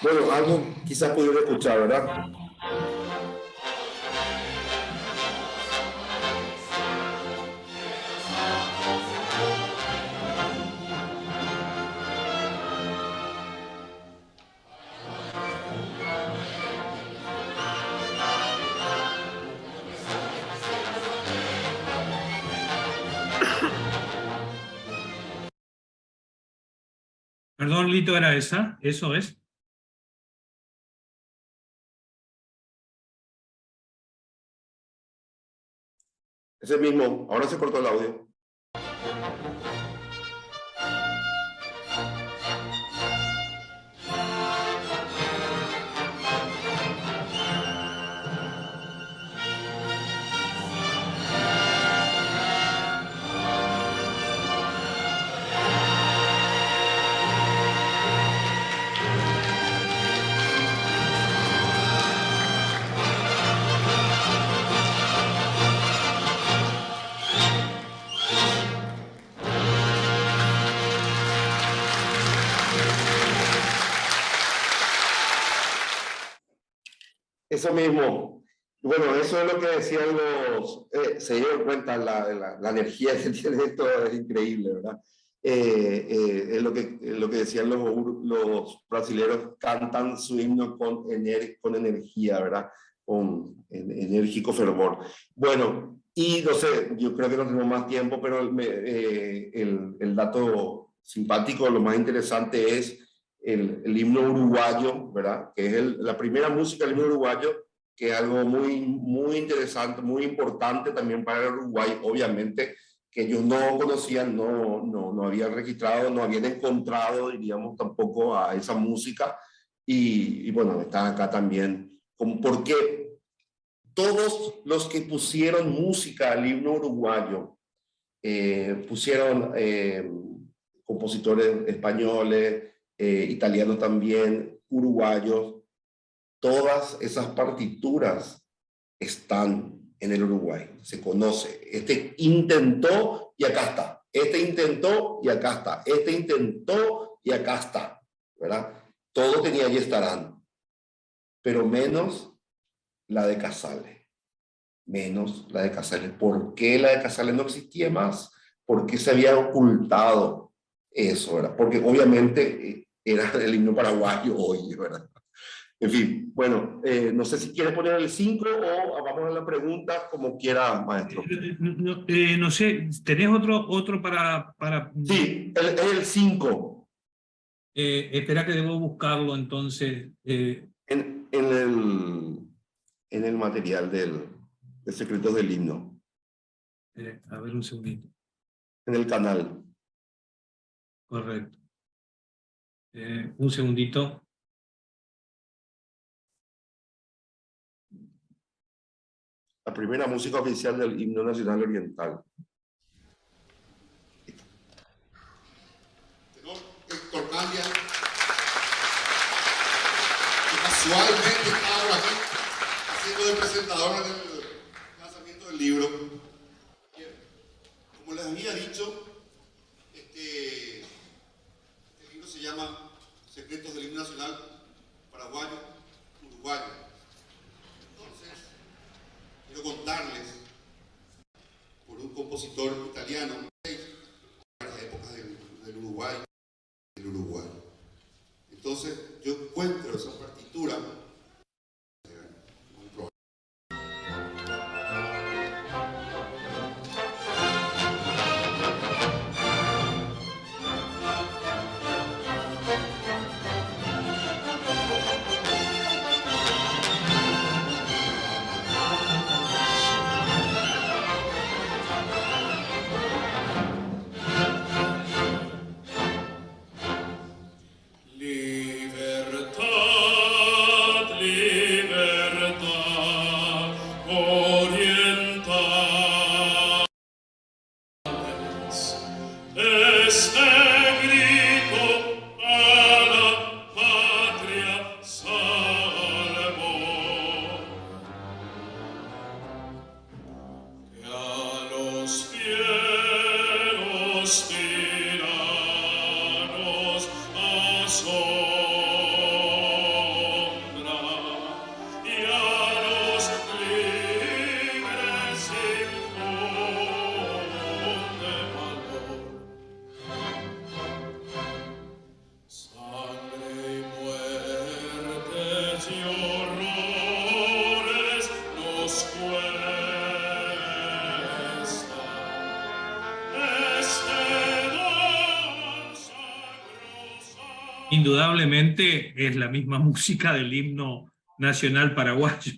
Bueno, algo quizás pudieron escuchar, ¿verdad? Perdón, Lito, ¿era esa? ¿Eso es? Ese mismo, ahora se cortó el audio. Eso mismo. Bueno, eso es lo que decían los... se dieron cuenta, la energía que tiene esto es increíble, ¿verdad? Es lo que decían los brasileños, cantan su himno con energía, ¿verdad? Con enérgico fervor. Bueno, y no sé, yo creo que no tenemos más tiempo, pero el dato simpático, lo más interesante es el himno uruguayo, ¿verdad? Que es la primera música del himno uruguayo, que es algo muy, muy interesante, muy importante también para el Uruguay, obviamente, que ellos no conocían, no habían registrado, no habían encontrado, diríamos, tampoco a esa música, y bueno, están acá también, porque todos los que pusieron música al himno uruguayo, pusieron compositores españoles, italianos también, uruguayos, todas esas partituras están en el Uruguay, se conoce. Este intentó y acá está. Este intentó y acá está. Este intentó y acá está, ¿verdad? Todo tenía y estarán, pero menos la de Casale. Menos la de Casale. ¿Por qué la de Casale no existía más? ¿Por qué se había ocultado eso, verdad? Porque obviamente era el himno paraguayo hoy, ¿verdad? En fin, bueno, no sé si quieres poner el 5 o vamos a la pregunta, como quiera, maestro. No sé, ¿tenés otro para...? Sí, es el 5. Espera que debo buscarlo entonces. En el material de Secretos del Himno. A ver un segundito. En el canal. Correcto. Un segundito. La primera música oficial del Himno Nacional Oriental. Tenor Héctor Calia, que casualmente estaba por aquí haciendo de presentador en el lanzamiento del libro. Bien, como les había dicho, este libro se llama Secretos del Himno Nacional Paraguayo, Uruguayo. Entonces, quiero contarles por un compositor italiano, las épocas del Uruguay. Entonces, yo encuentro esa partitura. Libertà Indudablemente es la misma música del himno nacional paraguayo.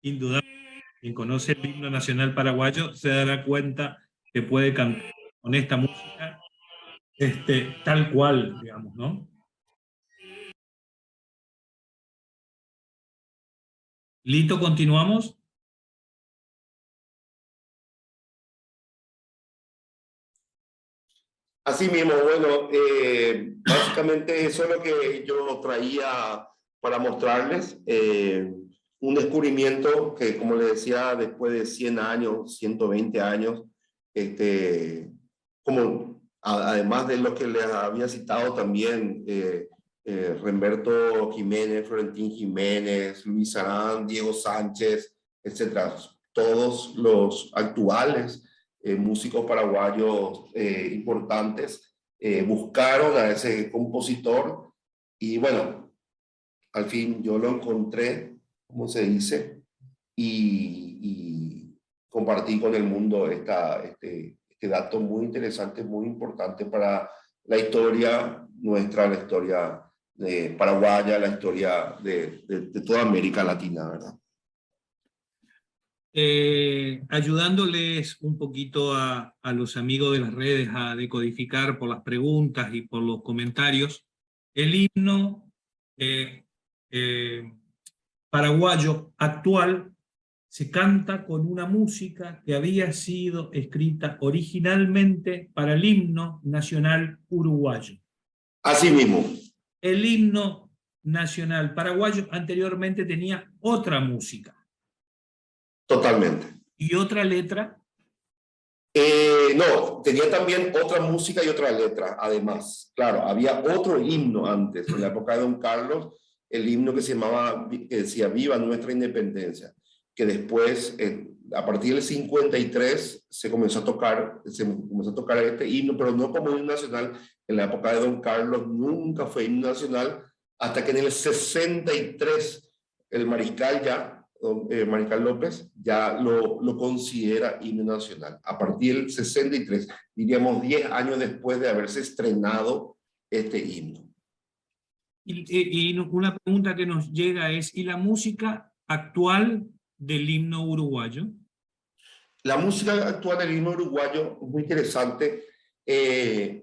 Indudablemente, quien conoce el himno nacional paraguayo se dará cuenta que puede cantar con esta música tal cual, digamos, ¿no? Lito, continuamos. Así mismo, bueno, básicamente eso es lo que yo traía para mostrarles. Un descubrimiento que, como les decía, después de 100 años, 120 años, como además de lo que les había citado también, Remberto Jiménez, Florentín Jiménez, Luis Arán, Diego Sánchez, etcétera, todos los actuales músicos paraguayos importantes buscaron a ese compositor y bueno, al fin yo lo encontré, como se dice, y compartí con el mundo este dato muy interesante, muy importante para la historia nuestra, la historia paraguaya, la historia de toda América Latina, ¿verdad? Ayudándoles un poquito a los amigos de las redes a decodificar por las preguntas y por los comentarios, el himno paraguayo actual se canta con una música que había sido escrita originalmente para el himno nacional uruguayo. Así mismo. El himno nacional paraguayo anteriormente tenía otra música. Totalmente. ¿Y otra letra? No, tenía también otra música y otra letra, además. Claro, había otro himno antes, en la época de Don Carlos, el himno que se llamaba, que decía Viva nuestra independencia, que después, a partir del 53, se comenzó a tocar este himno, pero no como himno nacional. En la época de Don Carlos nunca fue himno nacional, hasta que en el 63 el mariscal Mariscal López ya lo considera himno nacional. A partir del 63, diríamos 10 años después de haberse estrenado este himno. Y una pregunta que nos llega es, ¿y la música actual del himno uruguayo? La música actual del himno uruguayo es muy interesante.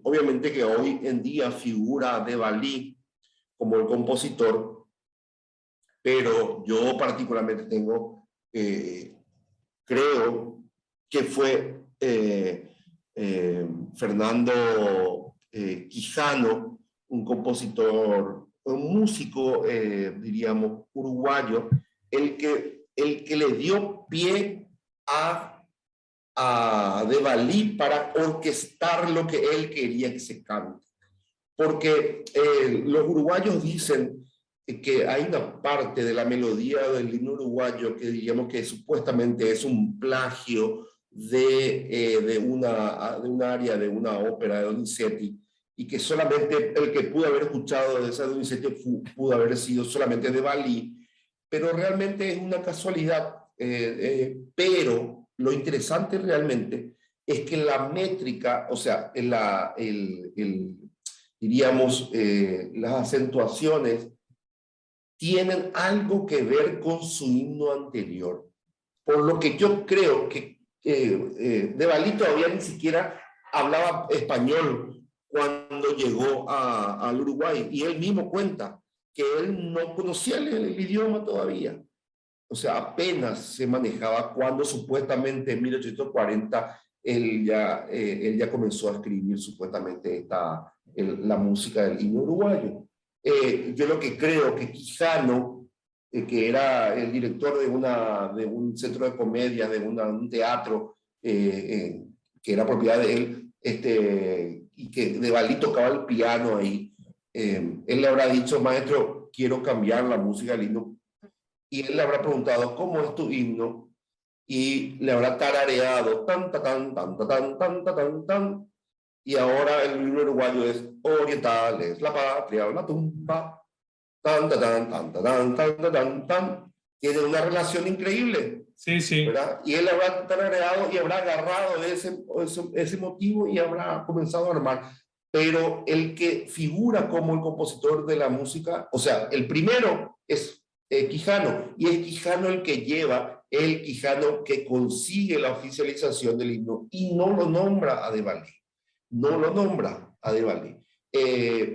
Obviamente que hoy en día figura Devalí como el compositor, pero yo particularmente creo que fue Fernando Quijano, un compositor, un músico, diríamos, uruguayo, el que le dio pie a Devalí para orquestar lo que él quería que se cante. Porque los uruguayos dicen que hay una parte de la melodía del himno uruguayo que diríamos que supuestamente es un plagio de una área de una ópera de Donizetti, y que solamente el que pudo haber escuchado de esa Donizetti pudo haber sido solamente Devalí, pero realmente es una casualidad. Pero lo interesante realmente es que la métrica, o sea, diríamos, las acentuaciones tienen algo que ver con su himno anterior. Por lo que yo creo que Devalí todavía ni siquiera hablaba español cuando llegó al Uruguay, y él mismo cuenta que él no conocía el idioma todavía. O sea, apenas se manejaba cuando supuestamente en 1840 él ya comenzó a escribir supuestamente la música del himno uruguayo. Yo lo que creo que Quijano, que era el director de un centro de comedia, de un teatro que era propiedad de él, y que Devalí tocaba el piano ahí, él le habrá dicho: maestro, quiero cambiar la música del himno. Y él le habrá preguntado: ¿cómo es tu himno? Y le habrá tarareado tan, tan, tan, tan, tan, tan, tan. Y ahora el himno uruguayo es: oriental es la patria, la tumba, tan, tan, tan, tan, tan, tan, tan, tan. Tiene una relación increíble. Sí, sí. ¿Verdad? Y él habrá tarareado y habrá agarrado de ese motivo y habrá comenzado a armar. pero el que figura como el compositor de la música, o sea, el primero es Quijano, y es Quijano el que lleva, el Quijano que consigue la oficialización del himno, y no lo nombra a De Valí, no lo nombra a De Valí.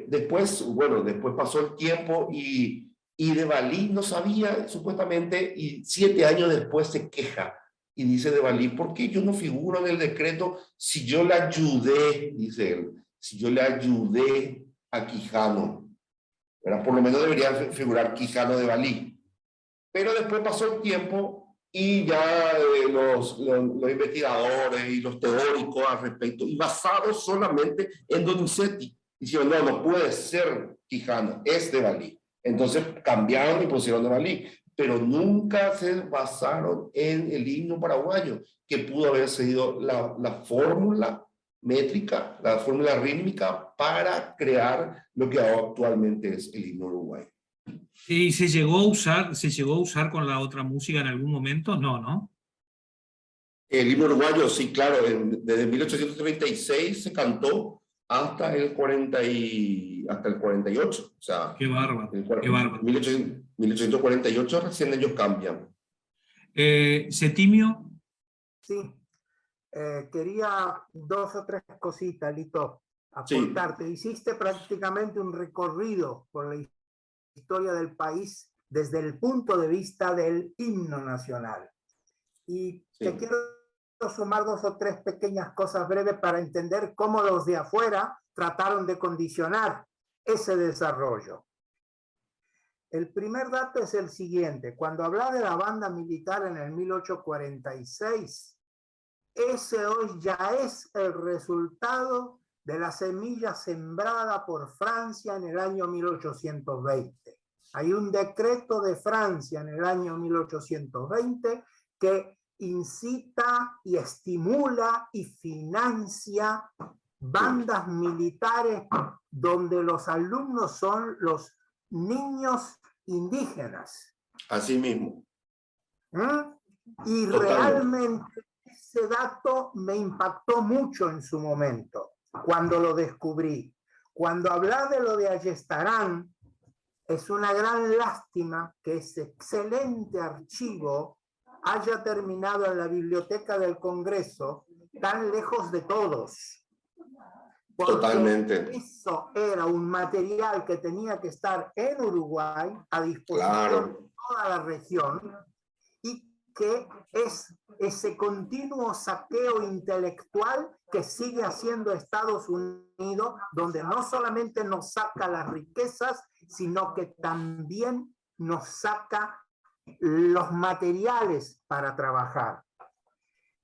Después, bueno, después pasó el tiempo y De Valí no sabía, supuestamente, y 7 años después se queja y dice De Valí, ¿por qué yo no figuro en el decreto si yo le ayudé, dice él, si yo le ayudé a Quijano? ¿Verdad? Por lo menos debería figurar Quijano De Valí. Pero después pasó el tiempo y ya los investigadores y los teóricos al respecto, y basados solamente en Donizetti, dijeron, no, no puede ser Quijano, es De Valí. Entonces cambiaron y pusieron De Valí, pero nunca se basaron en el himno paraguayo, que pudo haber sido la fórmula métrica, la fórmula rítmica para crear lo que actualmente es el himno uruguayo. ¿Y se llegó a usar con la otra música en algún momento? No, ¿no? El himno uruguayo, sí, claro, desde 1836 se cantó hasta el 48, o sea, Qué bárbaro, qué bárbaro. 1848 recién ellos cambian. Septimio. Sí, quería 2 o 3 cositas, Lito, aportarte. Sí. Hiciste prácticamente un recorrido por la historia del país desde el punto de vista del himno nacional. Y sí, te quiero sumar 2 o 3 pequeñas cosas breves para entender cómo los de afuera trataron de condicionar ese desarrollo. El primer dato es el siguiente. Cuando habla de la banda militar en el 1846, ese hoy ya es el resultado de la semilla sembrada por Francia en el año 1820. Hay un decreto de Francia en el año 1820 que incita y estimula y financia bandas militares donde los alumnos son los niños indígenas. Así mismo. Y realmente ese dato me impactó mucho en su momento, cuando lo descubrí. Cuando habla de lo de Ayestarán, es una gran lástima que ese excelente archivo haya terminado en la biblioteca del Congreso, tan lejos de todos. Porque totalmente. Eso era un material que tenía que estar en Uruguay a disposición de toda la región, y que es ese continuo saqueo intelectual que sigue haciendo Estados Unidos, donde no solamente nos saca las riquezas, sino que también nos saca los materiales para trabajar.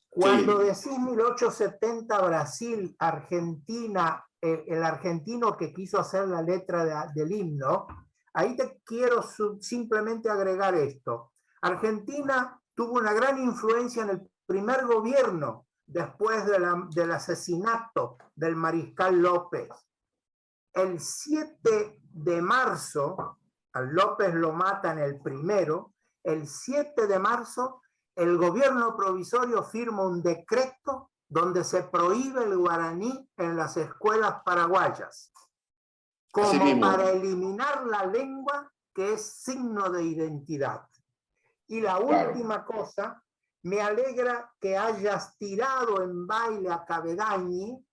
Cuando decís 1870 Brasil, Argentina, el argentino que quiso hacer la letra del himno, ahí te quiero simplemente agregar esto. Argentina tuvo una gran influencia en el primer gobierno después del asesinato del mariscal López. El 7 de marzo, a López lo matan el primero, el 7 de marzo el gobierno provisorio firma un decreto donde se prohíbe el guaraní en las escuelas paraguayas, como para eliminar la lengua que es signo de identidad. Y la última cosa, me alegra que hayas tirado en baile a Cavedañi,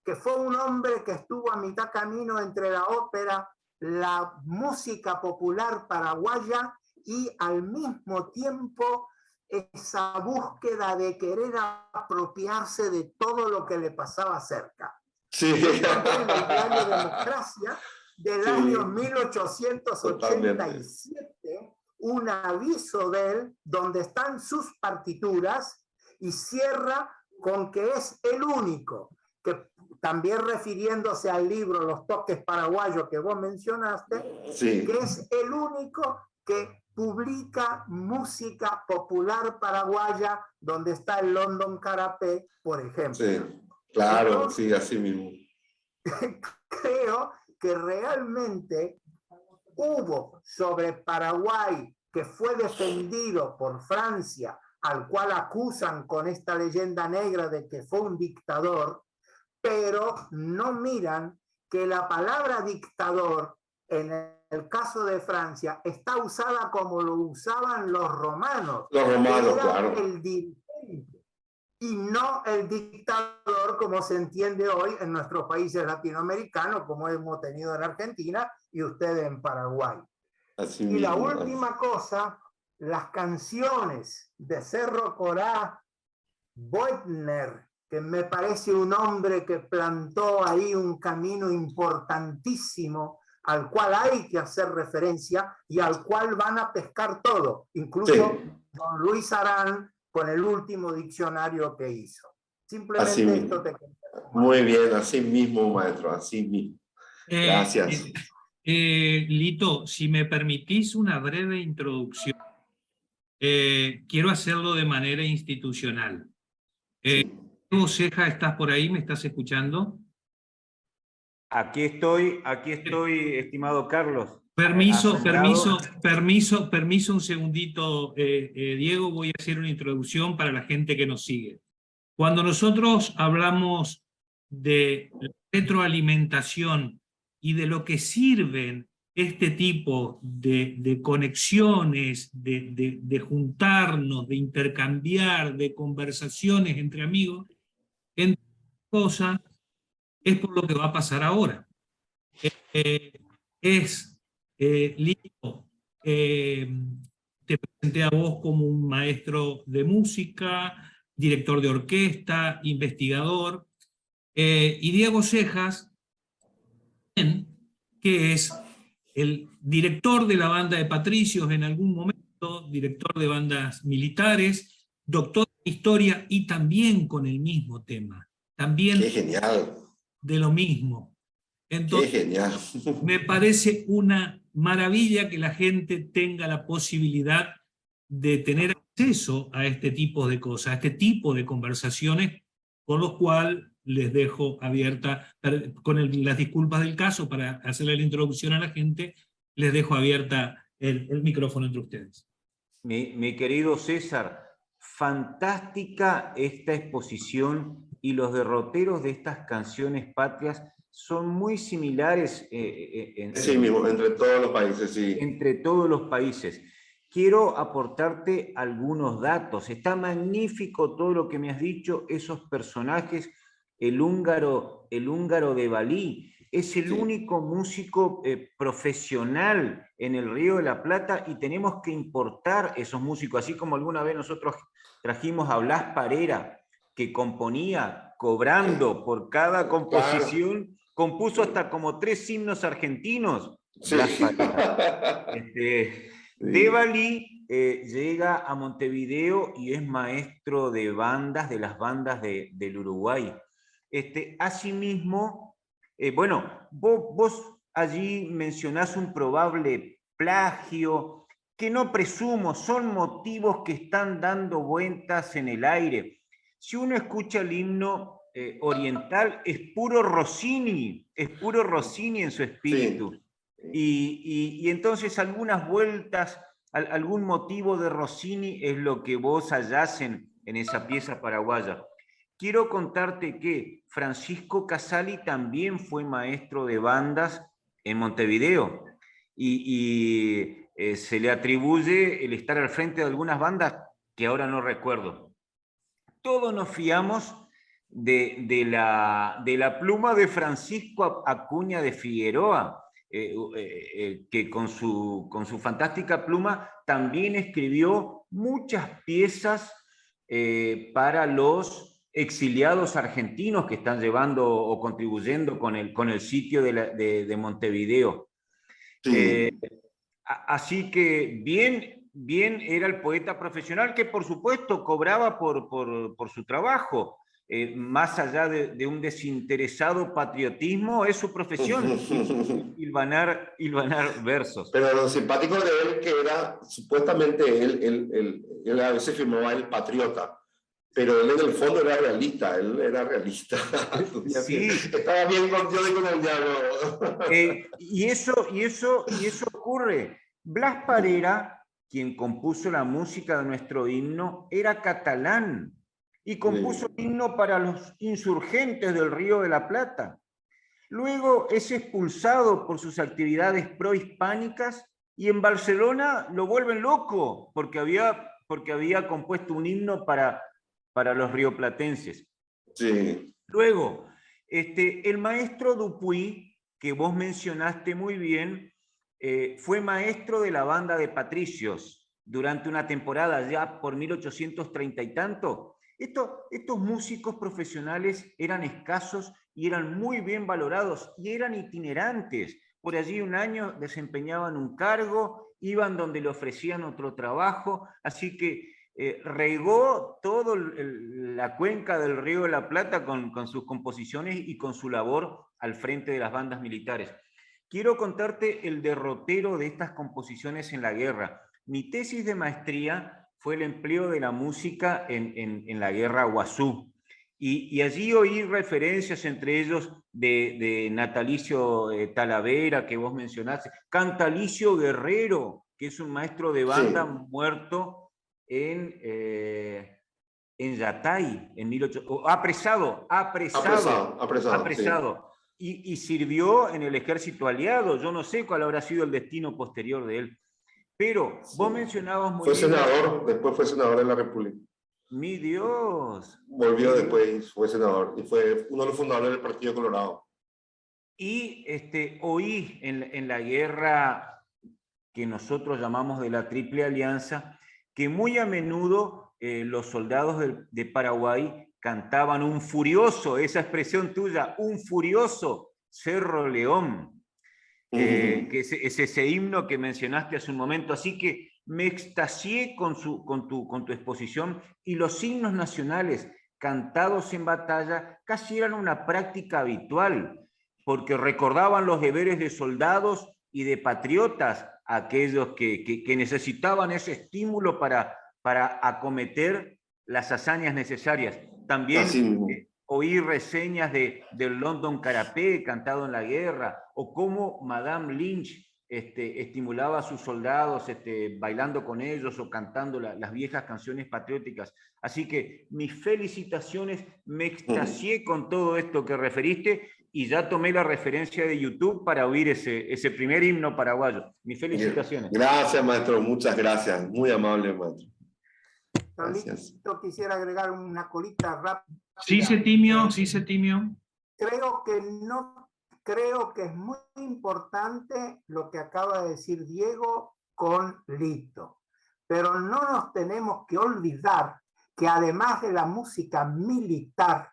que fue un hombre que estuvo a mitad camino entre la ópera, la música popular paraguaya y al mismo tiempo esa búsqueda de querer apropiarse de todo lo que le pasaba cerca. Sí. El diario Democracia del año 1887, un aviso de él donde están sus partituras, y cierra con que es el único, que también refiriéndose al libro Los Toques Paraguayos que vos mencionaste, sí, que es el único que publica música popular paraguaya, donde está el London Carapé, por ejemplo. Sí, claro. Entonces, sí, así mismo. Creo que realmente hubo sobre Paraguay, que fue defendido por Francia, al cual acusan con esta leyenda negra de que fue un dictador, pero no miran que la palabra dictador, en el caso de Francia, está usada como lo usaban los romanos. Los romanos, Era claro. el dirigente y no el dictador, como se entiende hoy en nuestros países latinoamericanos, como hemos tenido en Argentina y ustedes en Paraguay. Así Y la mismo. última cosa, las canciones de Cerro Corá, Boitner, que me parece un hombre que plantó ahí un camino importantísimo al cual hay que hacer referencia y al cual van a pescar todo, incluso Sí. don Luis Arán con el último diccionario que hizo. Simplemente Así mismo. esto te quería decir. Muy bien, así mismo, maestro, así mismo. Gracias. Lito, si me permitís una breve introducción, quiero hacerlo de manera institucional. Sí. Diego Ceja, ¿estás por ahí? ¿Me estás escuchando? Aquí estoy, estimado Carlos. Permiso Asombrado. un segundito, Diego, voy a hacer una introducción para la gente que nos sigue. Cuando nosotros hablamos de retroalimentación y de lo que sirven este tipo de conexiones, de juntarnos, de intercambiar, de conversaciones entre amigos, entre cosas, es por lo que va a pasar ahora. Lito, te presenté a vos como un maestro de música, director de orquesta, investigador, y Diego Cejas, que es el director de la banda de Patricios en algún momento, director de bandas militares, doctor en historia y también con el mismo tema, también Qué genial. de lo mismo. Entonces, Qué genial. me parece una maravilla que la gente tenga la posibilidad de tener acceso a este tipo de cosas, a este tipo de conversaciones, con lo cual les dejo abierta, con las disculpas del caso, para hacerle la introducción a la gente, les dejo abierta el micrófono entre ustedes. Mi querido César, fantástica esta exposición y los derroteros de estas canciones patrias son muy similares Sí mismo, entre todos los países, sí. entre todos los países. Quiero aportarte algunos datos. Está magnífico todo lo que me has dicho, esos personajes, el húngaro de Balí, es el único músico profesional en el Río de la Plata y tenemos que importar esos músicos, así como alguna vez nosotros trajimos a Blas Parera, que componía cobrando por cada composición, compuso hasta como 3 himnos argentinos. Sí. Blas Parera. De Balí llega a Montevideo y es maestro de bandas, de las bandas del Uruguay. Asimismo, bueno, vos allí mencionás un probable plagio, que no presumo, son motivos que están dando vueltas en el aire. Si uno escucha el himno oriental, es puro Rossini en su espíritu. Sí. Y entonces algunas vueltas, algún motivo de Rossini es lo que vos hallás en esa pieza paraguaya. Quiero contarte que Francisco Casali también fue maestro de bandas en Montevideo y se le atribuye el estar al frente de algunas bandas que ahora no recuerdo. Todos nos fiamos de la pluma de Francisco Acuña de Figueroa, que con su fantástica pluma también escribió muchas piezas para los exiliados argentinos que están llevando o contribuyendo con el sitio de Montevideo. Sí. Así que bien era el poeta profesional que por supuesto cobraba por su trabajo. Más allá de un desinteresado patriotismo, es su profesión, hilvanar versos. Pero lo simpático de él que era, supuestamente, él a veces firmaba el patriota, pero él en el fondo era realista, Sí. Estaba bien con Dios y con el diablo. Y eso ocurre. Blas Parera, quien compuso la música de nuestro himno, era catalán y compuso el himno para los insurgentes del Río de la Plata. Luego es expulsado por sus actividades prohispánicas y en Barcelona lo vuelven loco porque había compuesto un himno para los rioplatenses. Sí. Luego, el maestro Dupuy, que vos mencionaste muy bien, fue maestro de la banda de Patricios durante una temporada ya por 1830 y tanto. Estos músicos profesionales eran escasos y eran muy bien valorados y eran itinerantes. Por allí un año desempeñaban un cargo, iban donde le ofrecían otro trabajo, así que regó toda la cuenca del Río de la Plata con sus composiciones y con su labor al frente de las bandas militares. Quiero contarte el derrotero de estas composiciones en la guerra. Mi tesis de maestría fue el empleo de la música en la guerra Guazú. Y allí oí referencias, entre ellos de Natalicio Talavera, que vos mencionaste, Cantalicio Guerrero, que es un maestro de banda muerto en Yatay, en 1800, apresado. Sí. Y sirvió en el ejército aliado. Yo no sé cuál habrá sido el destino posterior de él. Pero vos mencionabas muy bien... Fue senador, después fue senador de la República. ¡Mi Dios! Volvió después, fue senador, y fue uno de los fundadores del Partido Colorado. Y oí en la guerra que nosotros llamamos de la Triple Alianza, que muy a menudo los soldados de Paraguay cantaban un furioso, esa expresión tuya, un furioso Cerro León. Que es ese himno que mencionaste hace un momento, así que me extasié con tu exposición, y los himnos nacionales cantados en batalla casi eran una práctica habitual, porque recordaban los deberes de soldados y de patriotas, aquellos que necesitaban ese estímulo para acometer las hazañas necesarias. También oí reseñas del London Carapé cantado en la guerra, o cómo Madame Lynch estimulaba a sus soldados bailando con ellos o cantando las viejas canciones patrióticas. Así que mis felicitaciones, me extasié con todo esto que referiste, y ya tomé la referencia de YouTube para oír ese primer himno paraguayo. Mis felicitaciones. Gracias, maestro, muchas gracias. Muy amable, maestro. Gracias. Yo quisiera agregar una colita rápida. Sí, Septimio. Creo que es muy importante lo que acaba de decir Diego con Lito, pero no nos tenemos que olvidar que además de la música militar,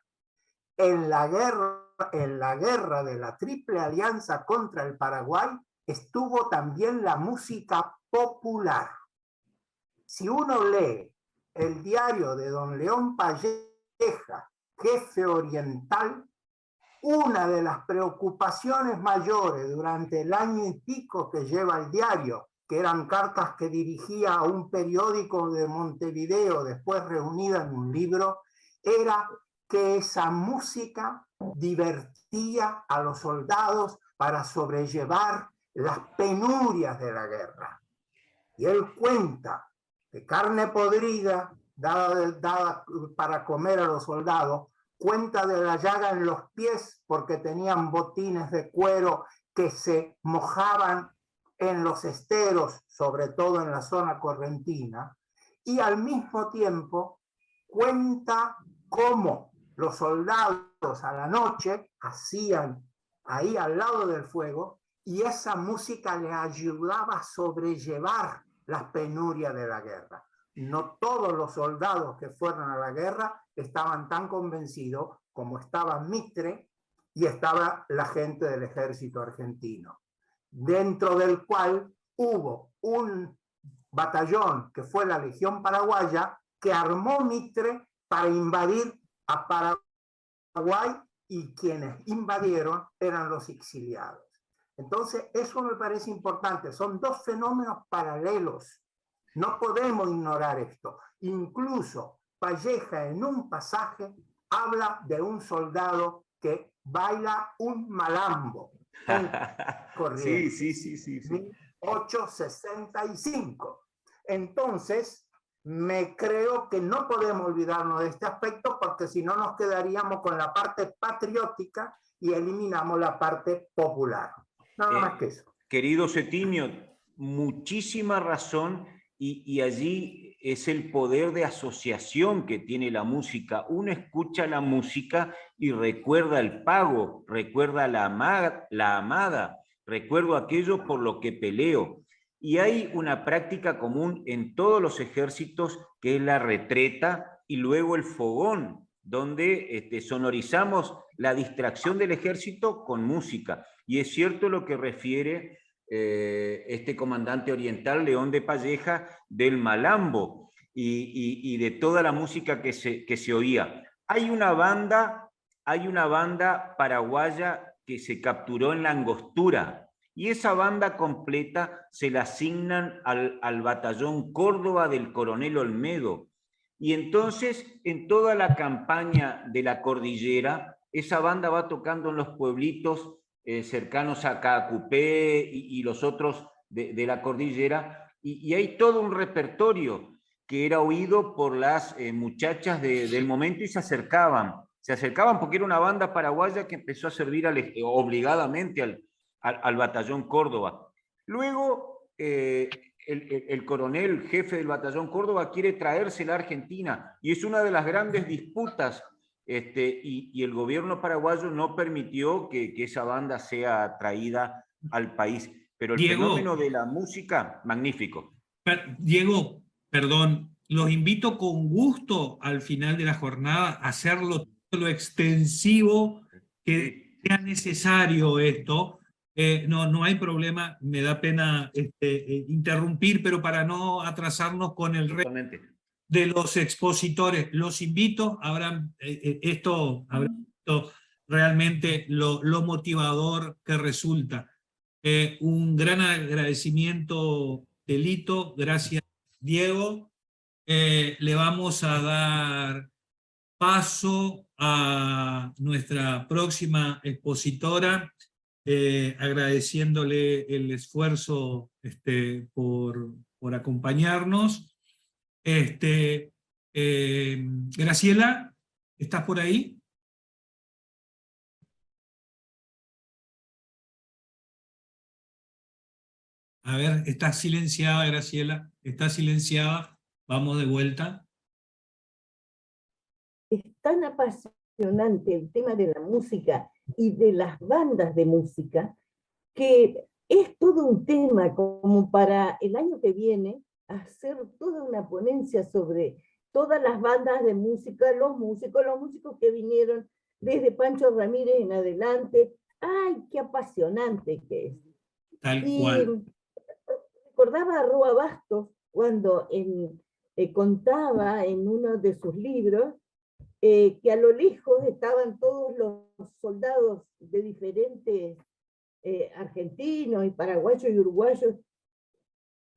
en la guerra de la Triple Alianza contra el Paraguay estuvo también la música popular. Si uno lee el diario de don León Palleja, jefe oriental, una de las preocupaciones mayores durante el año y pico que lleva el diario, que eran cartas que dirigía a un periódico de Montevideo, después reunida en un libro, era que esa música divertía a los soldados para sobrellevar las penurias de la guerra. Y él cuenta que carne podrida dada para comer a los soldados, cuenta de la llaga en los pies porque tenían botines de cuero que se mojaban en los esteros, sobre todo en la zona correntina, y al mismo tiempo cuenta cómo los soldados a la noche hacían ahí al lado del fuego, y esa música le ayudaba a sobrellevar las penurias de la guerra. No todos los soldados que fueron a la guerra estaban tan convencidos como estaba Mitre y estaba la gente del ejército argentino, dentro del cual hubo un batallón que fue la Legión Paraguaya que armó Mitre para invadir a Paraguay, y quienes invadieron eran los exiliados. Entonces, eso me parece importante. Son dos fenómenos paralelos. No podemos ignorar esto. Incluso Palleja en un pasaje habla de un soldado que baila un malambo. Sí. 1865. Entonces, creo que no podemos olvidarnos de este aspecto, porque si no nos quedaríamos con la parte patriótica y eliminamos la parte popular. Nada más que eso. Querido Cetimio, muchísima razón, y allí es el poder de asociación que tiene la música. Uno escucha la música y recuerda el pago, recuerda la amada, recuerdo aquello por lo que peleo. Y hay una práctica común en todos los ejércitos, que es la retreta y luego el fogón, donde sonorizamos la distracción del ejército con música. Y es cierto lo que refiere este comandante oriental, León de Palleja, del malambo y de toda la música que se oía. Hay una banda paraguaya que se capturó en la Angostura, y esa banda completa se la asignan al batallón Córdoba del coronel Olmedo. Y entonces, en toda la campaña de la cordillera, esa banda va tocando en los pueblitos cercanos a Caacupé y los otros de la cordillera, y hay todo un repertorio que era oído por las muchachas del momento, y se acercaban porque era una banda paraguaya que empezó a servir obligadamente al batallón Córdoba. Luego, el coronel jefe del batallón Córdoba quiere traérsela a Argentina, y es una de las grandes disputas, y el gobierno paraguayo no permitió que esa banda sea traída al país. Pero el fenómeno de la música, magnífico. Diego, perdón, los invito con gusto al final de la jornada a hacerlo lo extensivo que sea necesario esto. No hay problema, me da pena interrumpir, pero para no atrasarnos con el resto de los expositores, los invito, habrán visto realmente lo motivador que resulta. Un gran agradecimiento, Telito, gracias, Diego. Le vamos a dar paso a nuestra próxima expositora, agradeciéndole el esfuerzo por acompañarnos. Graciela, ¿estás por ahí? A ver, está silenciada, Graciela, está silenciada. Vamos de vuelta. Es tan apasionante el tema de la música y de las bandas de música, que es todo un tema como para el año que viene hacer toda una ponencia sobre todas las bandas de música, los músicos que vinieron desde Pancho Ramírez en adelante. ¡Ay, qué apasionante que es! Tal cual. Recordaba a Rua Bastos cuando contaba en uno de sus libros que a lo lejos estaban todos los soldados de diferentes argentinos y paraguayos y uruguayos,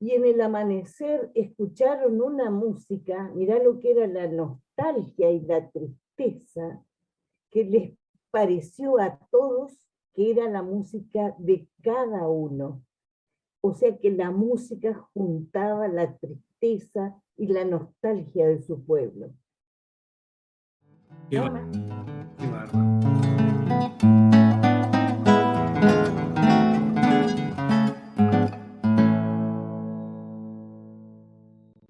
y en el amanecer escucharon una música, mirá lo que era la nostalgia y la tristeza, que les pareció a todos que era la música de cada uno. O sea que la música juntaba la tristeza y la nostalgia de su pueblo. Qué